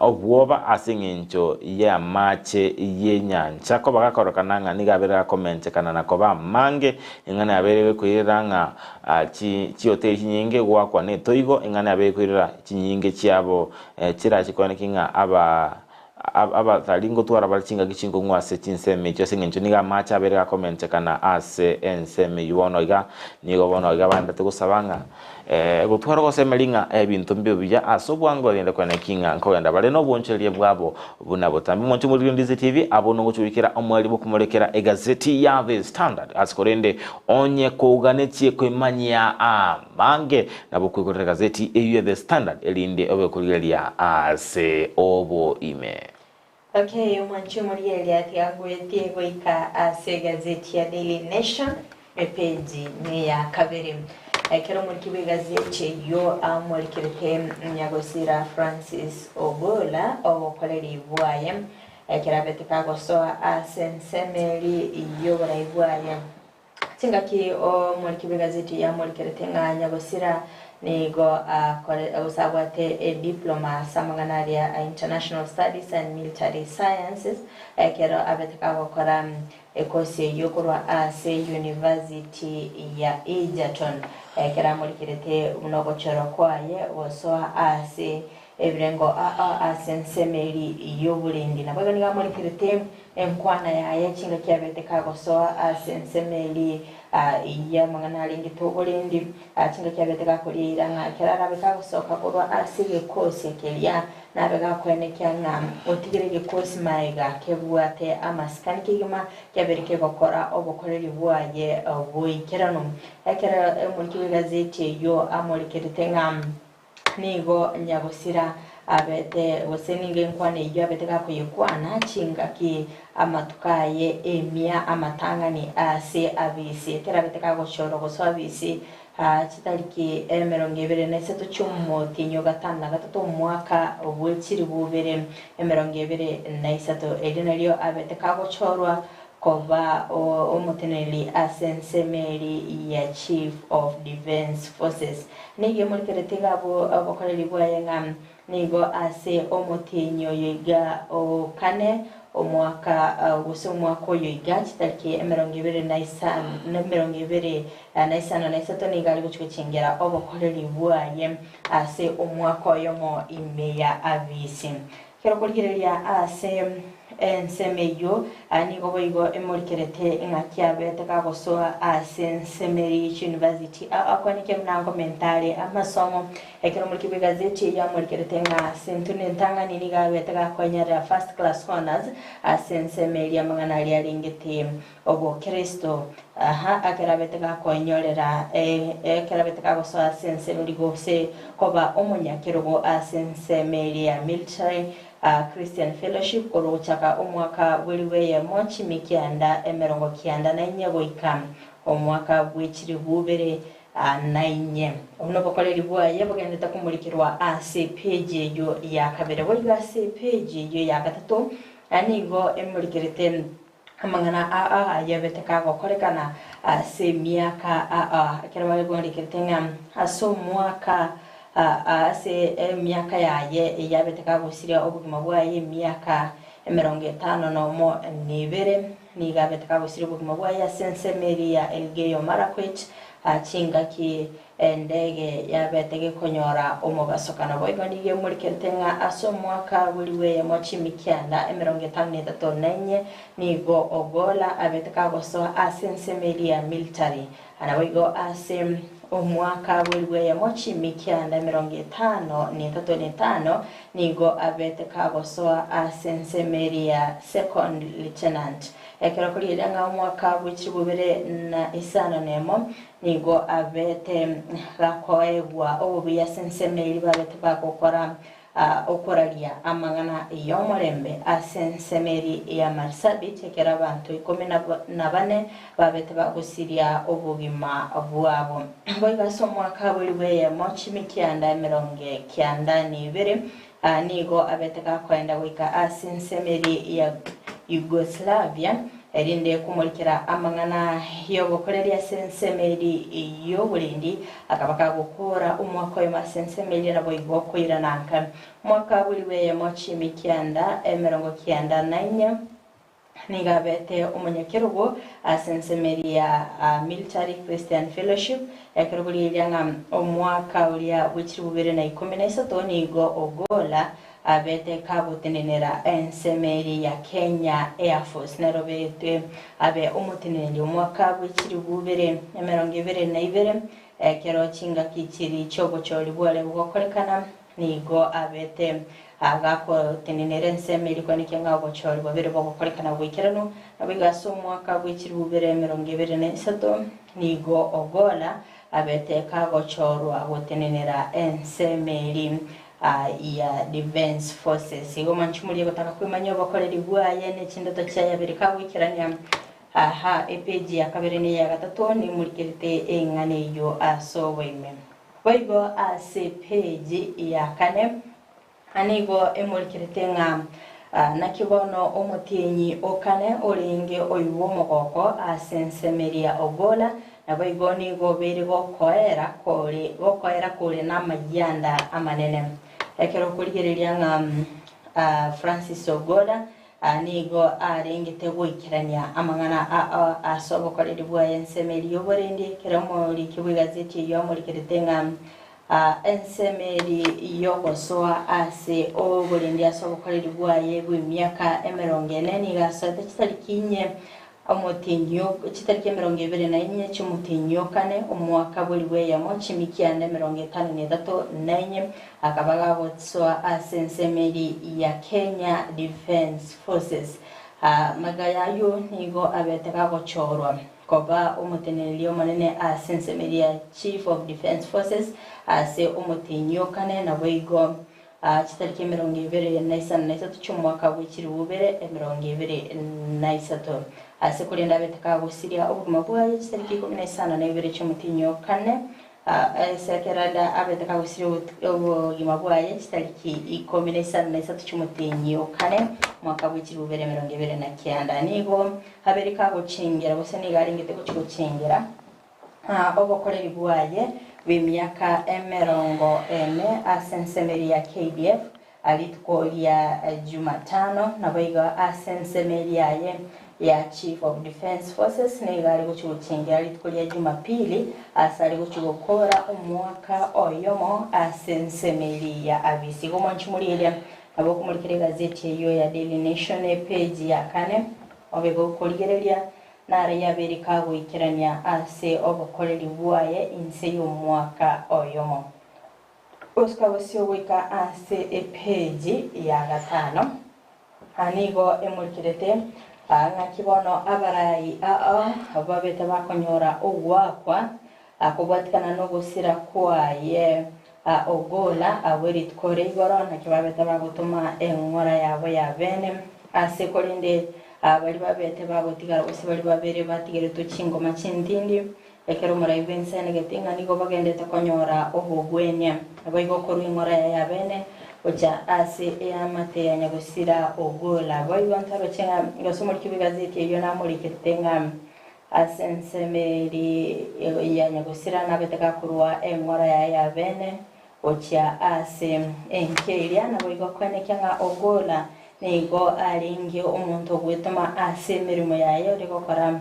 obwoba asingincho ya mache yenyancha ko bagakorokana nigabera comment kana nakoba mange ingana abere kwiranga chi hotel nyinge gwakwa ne toigo ingana abere kwirira chinyinge cyabo kira kikone kinga abathalingo twara balchinga gichingo ngwase chinseme cyo singencho niga macha abere ga comment kana ase enseme yuono iga nigo bono iga banda tegusabanga gutwara go semelinga ebintu mbyo bija asobwango lenda kwa nakinga nkogenda bale no bonchelie bwabo bunabotambi moncho muri Ndizi TV abono gucubikira omwali bokumulekera egazeti ya The Standard asikorende onye kuganetie kwemanya mange nabo kwigorera gazeti eyo The Standard elinde obekulilia ase obo ime. Okay, mwancho muri ati agwetie goika ase gazeti ya Daily Nation page ni ya kabiri. Kero muri kibe gazeti yo amurikirete Nyagosira Francis Ogola obokoreri bwaye kirabeteka gosoa asensemeri iyo barayibwaye tingaki muri kibe gazeti ya murikirete Nyagosira nigo usabwate diploma samanganaria international studies and military sciences kero abeteka gokora ekosi yokorwa ase university ya Egerton kera murikirete unogochoro kwaye wosoa ase ebirengo asensemeri yoburendi nabwo niga murikirete enkwana yaye chinga kyabeteka gosoa asensemeri iya mangana lingi togorendi chinga kyabeteka kulira nga kera beka gosoka kurwa asige kosi kelia nabega kwenekya nga otigirege kosi maiga kebwate amaskani kigima kyabereke gokora obukoreri bwaye boikerano ekera muri gazeti yo amurikirete nga nigo Nyagosira abete waseninge nkwane iyo abete kakuyikwana chinga ki amatukaye emia amatangani ase abisi kera abete kagoshoro goso abisi chitariki 2023 cy'umutinyo gatanda gatatu mwaka obwekiri bubere 2023 edinariyo abete kagochorwa koba omuteneli asensemeri ya Chief of Defense Forces nige muri keretega abokoreri bwaye ngam nigo ase omutinyo yiga o kane omwaka gusa umwaka yiga chitariki 2023 niga ari gucikingera obokoreri bwaye ase omwaka yomo imeya abisi kero kurigireria ase ensemeyo nigo boigo emurikirete ngakyabete kagosoa asensemeri university akwanike mnango mentale amasomo ekero muri gazeti ya murikirete nga sentune ntangani niga bete gakwanyara first class honors asensemeri amangana ya ringete obo Kristo akarabete gakwanyorera akarabete kagosoa asensemeri gose koba omunyakirugo asensemeri ya military Christian Fellowship orochaka omwaka weliwe mochi mikianda emerongo kianda na inyego ikam omwaka bwechiri bubere na inye unobokoreri bwaye bugenda kumurikirwa ase page yo ya kabere bwo ase page yo ya gatatu anigo emurikirete amangana yabeteka gokorekana ase miaka kirwa bwandikirete ngam aso mwaka ase miaka yaye yabeteka gusiria obugima bwaye miaka 50 no mo nibere nigabeteka gusiria obugima bwaye sensemeri ya Elgeyo Marakwet chinga ki ndege yabetege konyora omugasokana boigo nige muri kentenga aso mwaka buliwe mochimikianda 53 nigo Ogola abeteka goso asensemeri ya military anaboigo ase omwaka weliwe mochimikianda 55 nigo abeteka goso asensemeri ya second lieutenant ekero kuliranga omwaka w'ikibubere na isano nemo nigo abete gakoegwa obuya sensemeri babete bakokora okoralia amangana yomorembe asensemeri ya Marsabit ekera abantu 14 babete bagusiria obugima bwabo boiga somwaka weliwe mochimikianda 92 nigo abete gakwenda wika asensemeri ya Yugoslavia erinde kumurikira amangana yobokoreri ya sensemeri yoburindi akabaka gukora umwaka wa sensemeri nabo igokora nanka mwaka buliwe mochimikianda 94 nigabete umunyakirugo asensemeri ya military Christian Fellowship yakirugo lyanga omwaka ulia w'ikirubere na 13 nigo Ogola abete kabutenenera ensemeri ya Kenya Air Force nerobete abe umuteneneri umwaka w'ikiribubere 2022 kero chinga kichiri chobo chori bwale bukorekana nigo abete agako tenenere ensemeri kwa nikenga obochori babere bukorekana bwikirano nabigaso umwaka w'ikiribubere 2023 nigo ogola abete kagochorwa gutenenera ensemeri ya Defense Forces igoma nchumuliye gutaka kwimanya bakorera bwaye n'ekindoto cya Amerika wikiranya epeji ya kabiri ne ya gatatu ni murikirite engane yo asoweme boigo ase page ya kane anigo emurikirite nga nakibono omutinyi okane olinge oyuwo mogoko asensemeria ogola naboigo nigo bere gokoera kore na majanda amanene ekero kurigereria nga Francis Ogola nigo arengete gwikirania amangana asobo koreri bwa ensemeri yoborende kero muri kibugazeti yo muri keretenga ensemeri yogosoa ase oborende asobo koreri bwa yebwe myaka 40 ni gasote kitalikinye omutinyo kitarike 24 cy'umutinyo kane umwaka buri ya mochimikiane 53 akabaga botsoa asensemeri ya Kenya Defense Forces magayayo nigo abeteka gochorwa koba umutenelio manene asensemeri ya Chief of Defense Forces ase umutinyo kane na bwigo kitarike 23 cy'umwaka w'ikirubere 23 ase kulinda beteka gusiria obuguma bwaye kitariki 12 cy'umutinyo kane sekerada abeteka gusiria obuguma bwaye kitariki 12 cy'umutinyo kane mwaka w'ikirubere 2029 nigo habereka gucingera bose ni garingite gucingera obokoreri bwaye b'imyaka 40 asensemeri ya KDF alitkolia Jumatano naboiga asensemeri ya Chief of Defense Forces negari guchingira alitkolia Jumapili asali guchukora umwaka oyomo asensemeri ya abisi gomo nchumulilia abo kumurikira gazeti yo ya Daily Nation page ya kane obego kurigerelia nare yabereka gwikirania ase obokoreri bwaye inse y'umwaka oyomo Oscar wasio wika ase page ya gatano anigo emurikirete ngakibono abarayi ababete bakonyora ogwakwa akubwatikana no gusira kwaye ogola aweritwore igoro nakibabete bagutuma engora yabo ya bene ase kolinde bari babete bagotigara bose bari babere batigere tukingoma kindindi ekero murayi bensene getinga nigo bagendete konyora ohugwenya abayigo koru ingora ya bene oja ase amate ya nyagusira ogola bayigo ntaro chenga ngasomori kibigazeti yo namuri ketenga asensemeri ya nyagusira nabeteka kurwa engora ya bene oja ase enkeria nabayigo kwenekanga ogola nigo aringe umuntu gwituma ase mirimo yayo riko kora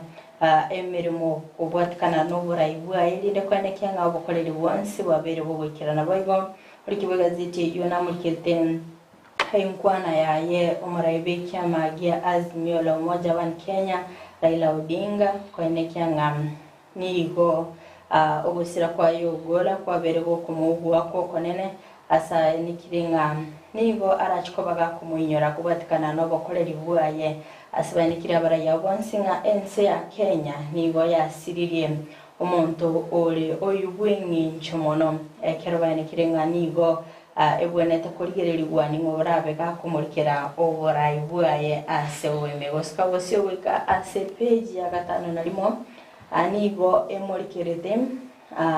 emirimo ubwatikana n'uburayi bwaye rinde kwenekya nga obukoreri bwonsi babere bubukirana bayigo uri kibugazeti yo namurikete enkwana yaye umurayi b'ekyamagia Azimio la Umoja wa Kenya Raila Odinga kwenekya nga nigo obusira kwayo ogola kwabere kumugu wako konene asa nikiringa nigo arachikobaga kumuinyora kubwatikana n'obukoreri bwaye asibanikira baraya bonse nga ense ya Kenya nigo yasiririe omuntu ole oyubwengi nchomono ekero banikire nga nigo ebwenete kurigererwa ni ngorabe ga kumurikira oburayi bwaye ase weme goska bosyo wika ase page ya gatano nalimo anigo emurikirete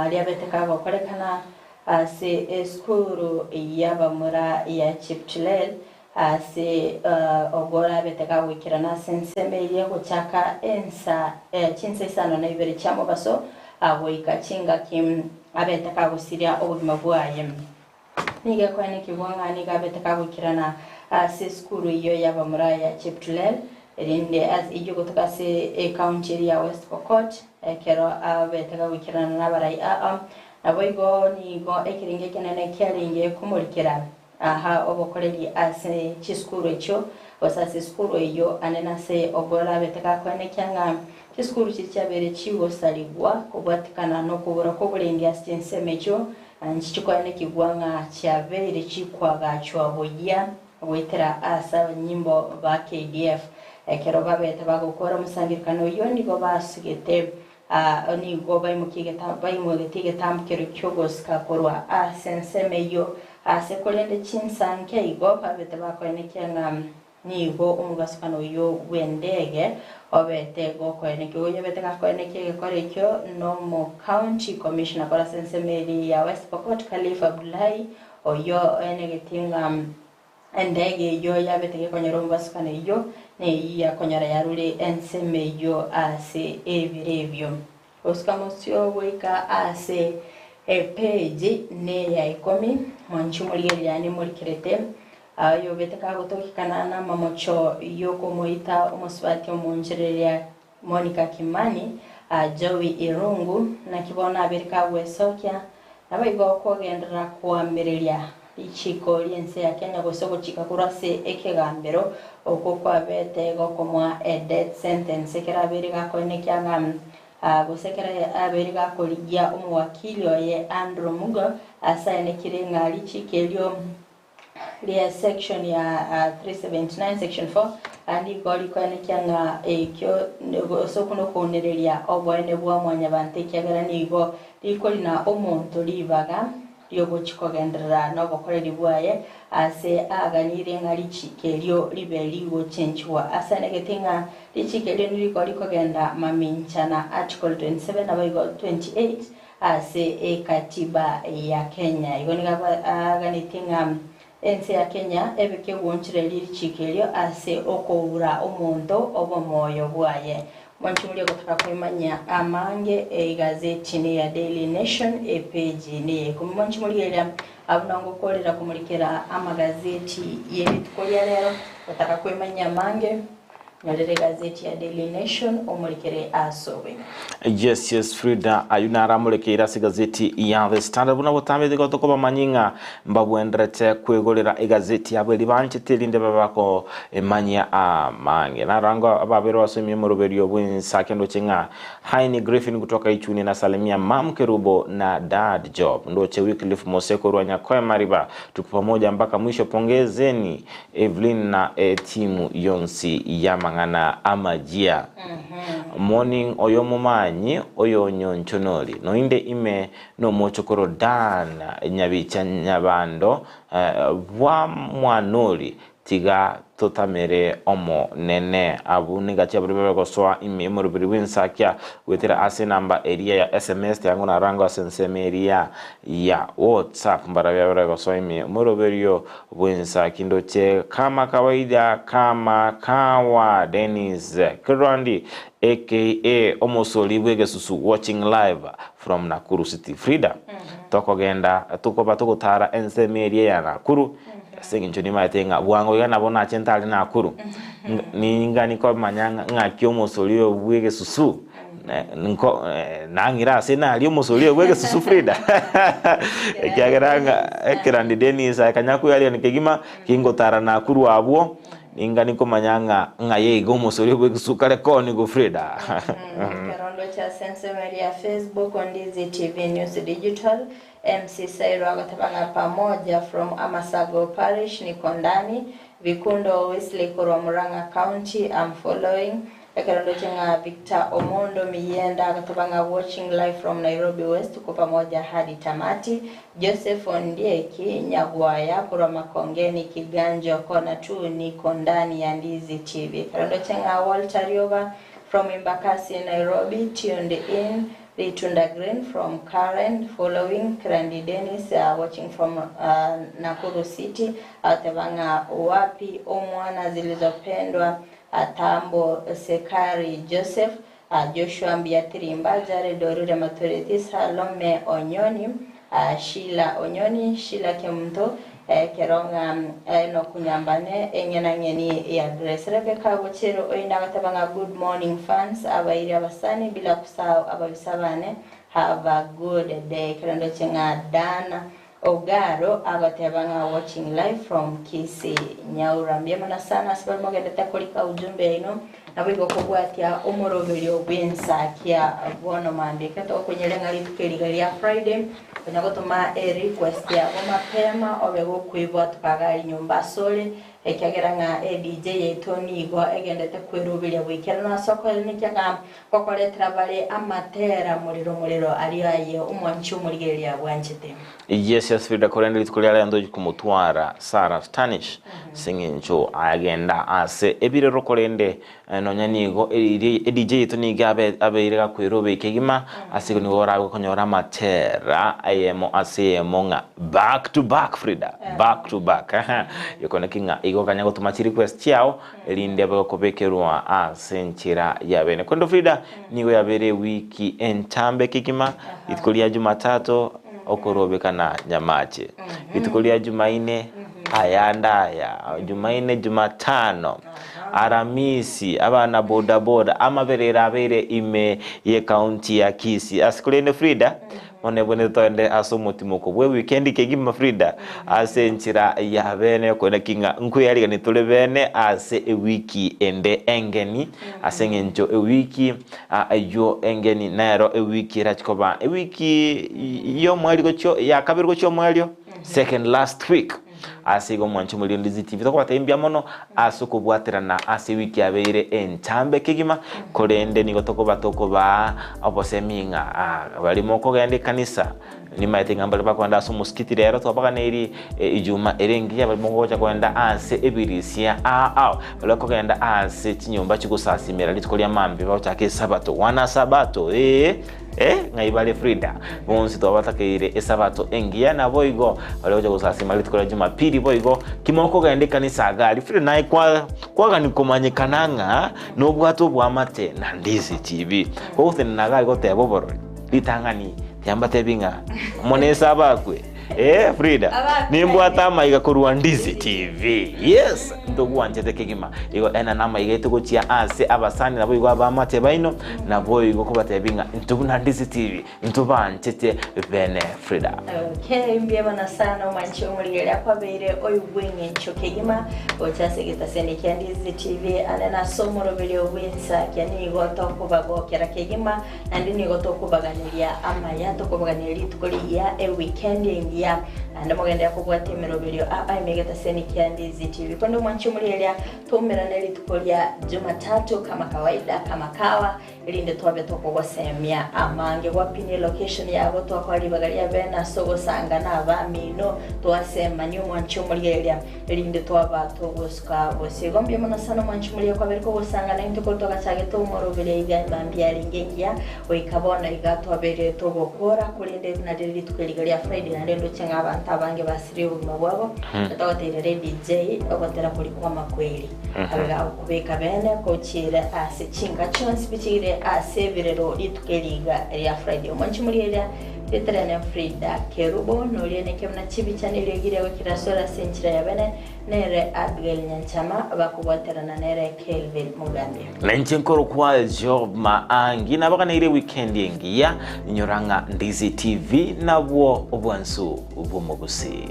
lyabeteka bakorekana ase eskuru yabamura ya Chipchilel ase ogora beteka wikirana sensemeri guchaka ensa chinse sana na ibere chamo baso agoika chinga kim abeteka gusiria obugima bwaye nige kwani kibwanga niga beteka wikirana ase skuru iyo yabamura ya Chipchilel rinde as iyo gutoka se county ya West Pokot kero abeteka wikirana na barai naboigo nigo ekiringe kenene kyaringe kumurikira aha obokoreri ase chiskuru echo osase skuru eyo anena se ogola beteka kwenekyanga chiskuru chikyabere chiwosalibwa kubwatikana nokubura ko bulendi astensemecho anchichikwane kigwanga kyabere chikwaga chwaboya wetera asa nyimbo ba KDF ekero babeta bagokora musangirikano yo nigo basigete nigo bayimugete tamkero kyogoska korwa asensemeyo asekolende chinsanke igo babeta bakwenekyanga nigo umugasukano yo wendege obete gokweneke oyo bete gakweneke korekyo no mo county commissioner kwa sensemeri ya West Pokot Khalifa Abdullahi oyo enegetinga endege yo ya bete gekonyero umugasukano yo ne ya konyara yarule enseme yo ase ebirebyo oskamosyo weka ase page ne ya 10 mwanchumulire yani mulikirete ayo beteka gutokikana na mamocho yoko moita umuswati omunjereria Monica Kimani Joey Irungu na kibona Amerika Wesokya nabayigo kogendera kuamireria ichiko liense ya Kenya gosoko chika kurase ekegambero okokwa bete gokomwa death sentence kera beriga konekyanga gosekera aberiga koligia umuwakili oye Andrew Mugo asayene kirenga lichikelyo lia section ya 379 section 4 andi goli kwanekyanga ekyo sokuno konereria obwene bwa mwanya bante kyagara nigo likoli na omuntu libaga yogo chikogendera no bokoreri bwaye ase aganire ngari chikelyo libeliwo chenchwa asanegetinga lichikelyo niliko kogenda maminchana article 27 abayigo 28 ase ekatiba ya Kenya igoniga aganitinga ense ya Kenya ebeke wonchire lichikelyo ase okobura omuntu obomoyo bwaye mwanchumulye gutaka kwimanya amange gazeti ni ya Daily Nation page ni kumwanchumulye abunango kolera kumulikira amagazeti yebitukolya lero gutaka kwimanya amange nyolere gazeti ya Daily Nation omulikire asobe. Yes Frida ayuna aramulekera si gazeti ya The Standard buna botambe gotoko bamanyinga mbabwendrete kwegolera egazeti yabo libanje telinde babako emanya amange narango ababero wasemi muroberio bwinsa kendo chenga Haini Griffin kutoka Ichuni na Salimia Mamkerubo na Dad Job ndoche Wycliffe Moseko Rwanya kwa Mariba tuko pamoja mpaka mwisho. Pongezeni Evelyn na timu Yonsi ya mangana amajia morning oyo mumanyi oyo nyonchonoli no inde ime no mochokoro dana nyabicha nyabando bwa mwanoli tiga totamere omo nene abu negatia bebe goswa ime morubiri winsakia wetera ase namba area ya SMS yangu na rango sensemeria ya WhatsApp mbara bebe goswa ime moroberio winsaki ndoche kama kawaida kama kawa Dennis Kirandi aka Omosoli Bwege Susu watching live from Nakuru City. Frida toko genda tuko tara ensemeria ya Nakuru sengi nchoni maetenga buango yana bona chentali Nakuru ni ngani ko manyanga ngaki Omosoli Bwege Susu nko nangira sena ali Omosoli Bwege Susu Frida ekyageranga Kirandi Dennis akanyaku yali nikigima kingo tara Nakuru abuo ingani ko manyanga ngaye Omosoli Bwege Susu kale koni go Frida Karondo cha Sensemeria Facebook on DZTV News Digital MC Sairo akatabanga pamoja from Amasago Parish Nikondani Vikundo Wesley Korwa Murang'a County. I'm following Karondo chenga Victor Omondo Miyenda akatabanga watching live from Nairobi West tuko pamoja hadi tamati. Joseph Ondieki Nyagwaya Korwa Makongeni Kiganjo kona tu niko ndani ya Ndizi TV. Karondo chenga Walter Rioba from Embakasi Nairobi tuned in. Litunda Green from Karen following. Kirandi Dennis watching from Nakuru City. Atebanga wapi omwana zilizopendwa Atambo Sekari Joseph Joshua Mbiatirimba Jare Dorure Maturiti Salome Onyoni Sheila Onyoni Sheila Kemto Keronga no kunyambane engena ngeni ya Grace Rebecca Bochero oina gatabanga good morning fans abairi abasani bila kusahau ababisabane have a good day. Kirando chenga Dana Ogaro agatebanga watching live from Kisii Nyaura. Mbiyamana sana sibali mogendete kulika ujumbe ino nabigo kugwatia umoroberio bwensakia bono mandike to kunyelenga litukeligalia Friday kanyagotuma request ya mapema obego kwibwa tukagari nyumba sole ekiageranga DJ yetoni go egendete kwirubiria wikera na soko nikiaga kokoletera bale amatera muriro aliyaye umwanchi umurigeria bwanchete. Yes, Frida korende litukulia ndo kumutwara Sarah Stanish singinjo agenda ase ebirero korende nonyanigo DJ yetoni gabe abirega kwirobe kigima asigo ni wora konyora matera ayemo asemo nga back to back Frida back to back yokona kinga igo kanyago tumachi request yao elinde bako bekerwa asenchira yabene kondo Frida nigo yabere wiki entambe kigima itukulia Jumatatu okorobe na nyamache itukulia Jumaine ayandaya Jumaine Jumatano Aramisi abana boda boda amaberera abere ime ye county ya Kisii asikulene Frida onebone toende asomutimo bwe weekend kegima Frida asenchira ya bene kwenda kinga nkuyali ni tole bene ase e wiki ende engeni asengenjo e wiki ayo engeni naero e wiki rachikoba e wiki yo mwali gocho ya kabiri gocho mwalio second last week asigo mwanchi muri Ndizi TV to kwatembya mono asuko bwaterana ase wiki abeire entambe kigima korende nigo toko ba aboseminga bali moko gende kanisa ni maite ngambale bakwanda aso muskiti rero to baka neri ijuma erengi bali moko cha kwenda ase ebirisia bali ko genda ase chinyumba chikusasimira litikolia mambe bawachake sabato wana sabato ngaibale Frida bonsi to batakeire esabato engia na boigo baloje gusasima litikola Jumapili boigo kimoko gende kanisa gali Frida nae kwa ni komanyikananga no bwato bwamate na Ndizi TV ko nagali ko teboboro litangani yambate binga monesa bakwe Frida nimbo atama igakorwa Ndizi TV yes ndogu wanchete kigima igo ena nama igete gochia ase abasani nabo igo abamate baino nabo igo kubatebinga ntubu na Ndizi TV ntuba anchete bene Frida. Okay, mbiyabana sana manchi umurigeria kwa beire oyubwenge chokegima ochase gitasene kya Ndizi TV anena somoro bele obwensa kyani igo tokubago kera kegima andi nigo tokubaganiria amaya tokubaganiria tukoli ya a weekend ya anda mogenda yakubwate miroberio imegeta seni kya Ndizi TV kondo mwanchi umurigeria tomera neli tukolia Jumatatu kama kawaida kama kawa ilinde twabe tokogwa semia amange wapine location yabo twakwali bagalia bena sogo sanga na bamino twasema nyo mwanchi umurigeria ilinde twaba togoska bose gombye mona sana mwanchi umurigeria kwa beriko gusanga na into kotoka chage to morobele igambya ringengia oikabona igato abere togokora kulinde na deli tukeligalia Friday na lendo chenga abantu abange basiri ubwabo tatawatere DJ obatera kuri kwa makweli abega kubeka bene kochira ase chinga chonsi bichire ase birero litukeliga ya Friday mwanchi umurigeria Etrena Frida Kerubo noliene kemna chibi chanile girewe kirasora senchira ya bene nere Abigail Nyanchama bakubwaterana nere Kelvin Mugambi Lenchenkoro kwa job maangi na baka nire weekend yengia nyoranga Ndizi TV na bwo obwansu obumogusi.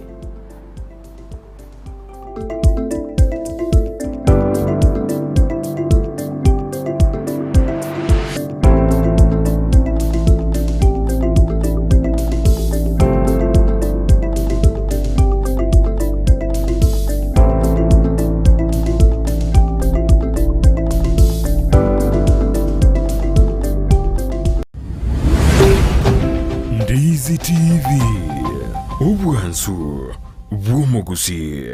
Ndizi TV, obwansu bw'omugusi.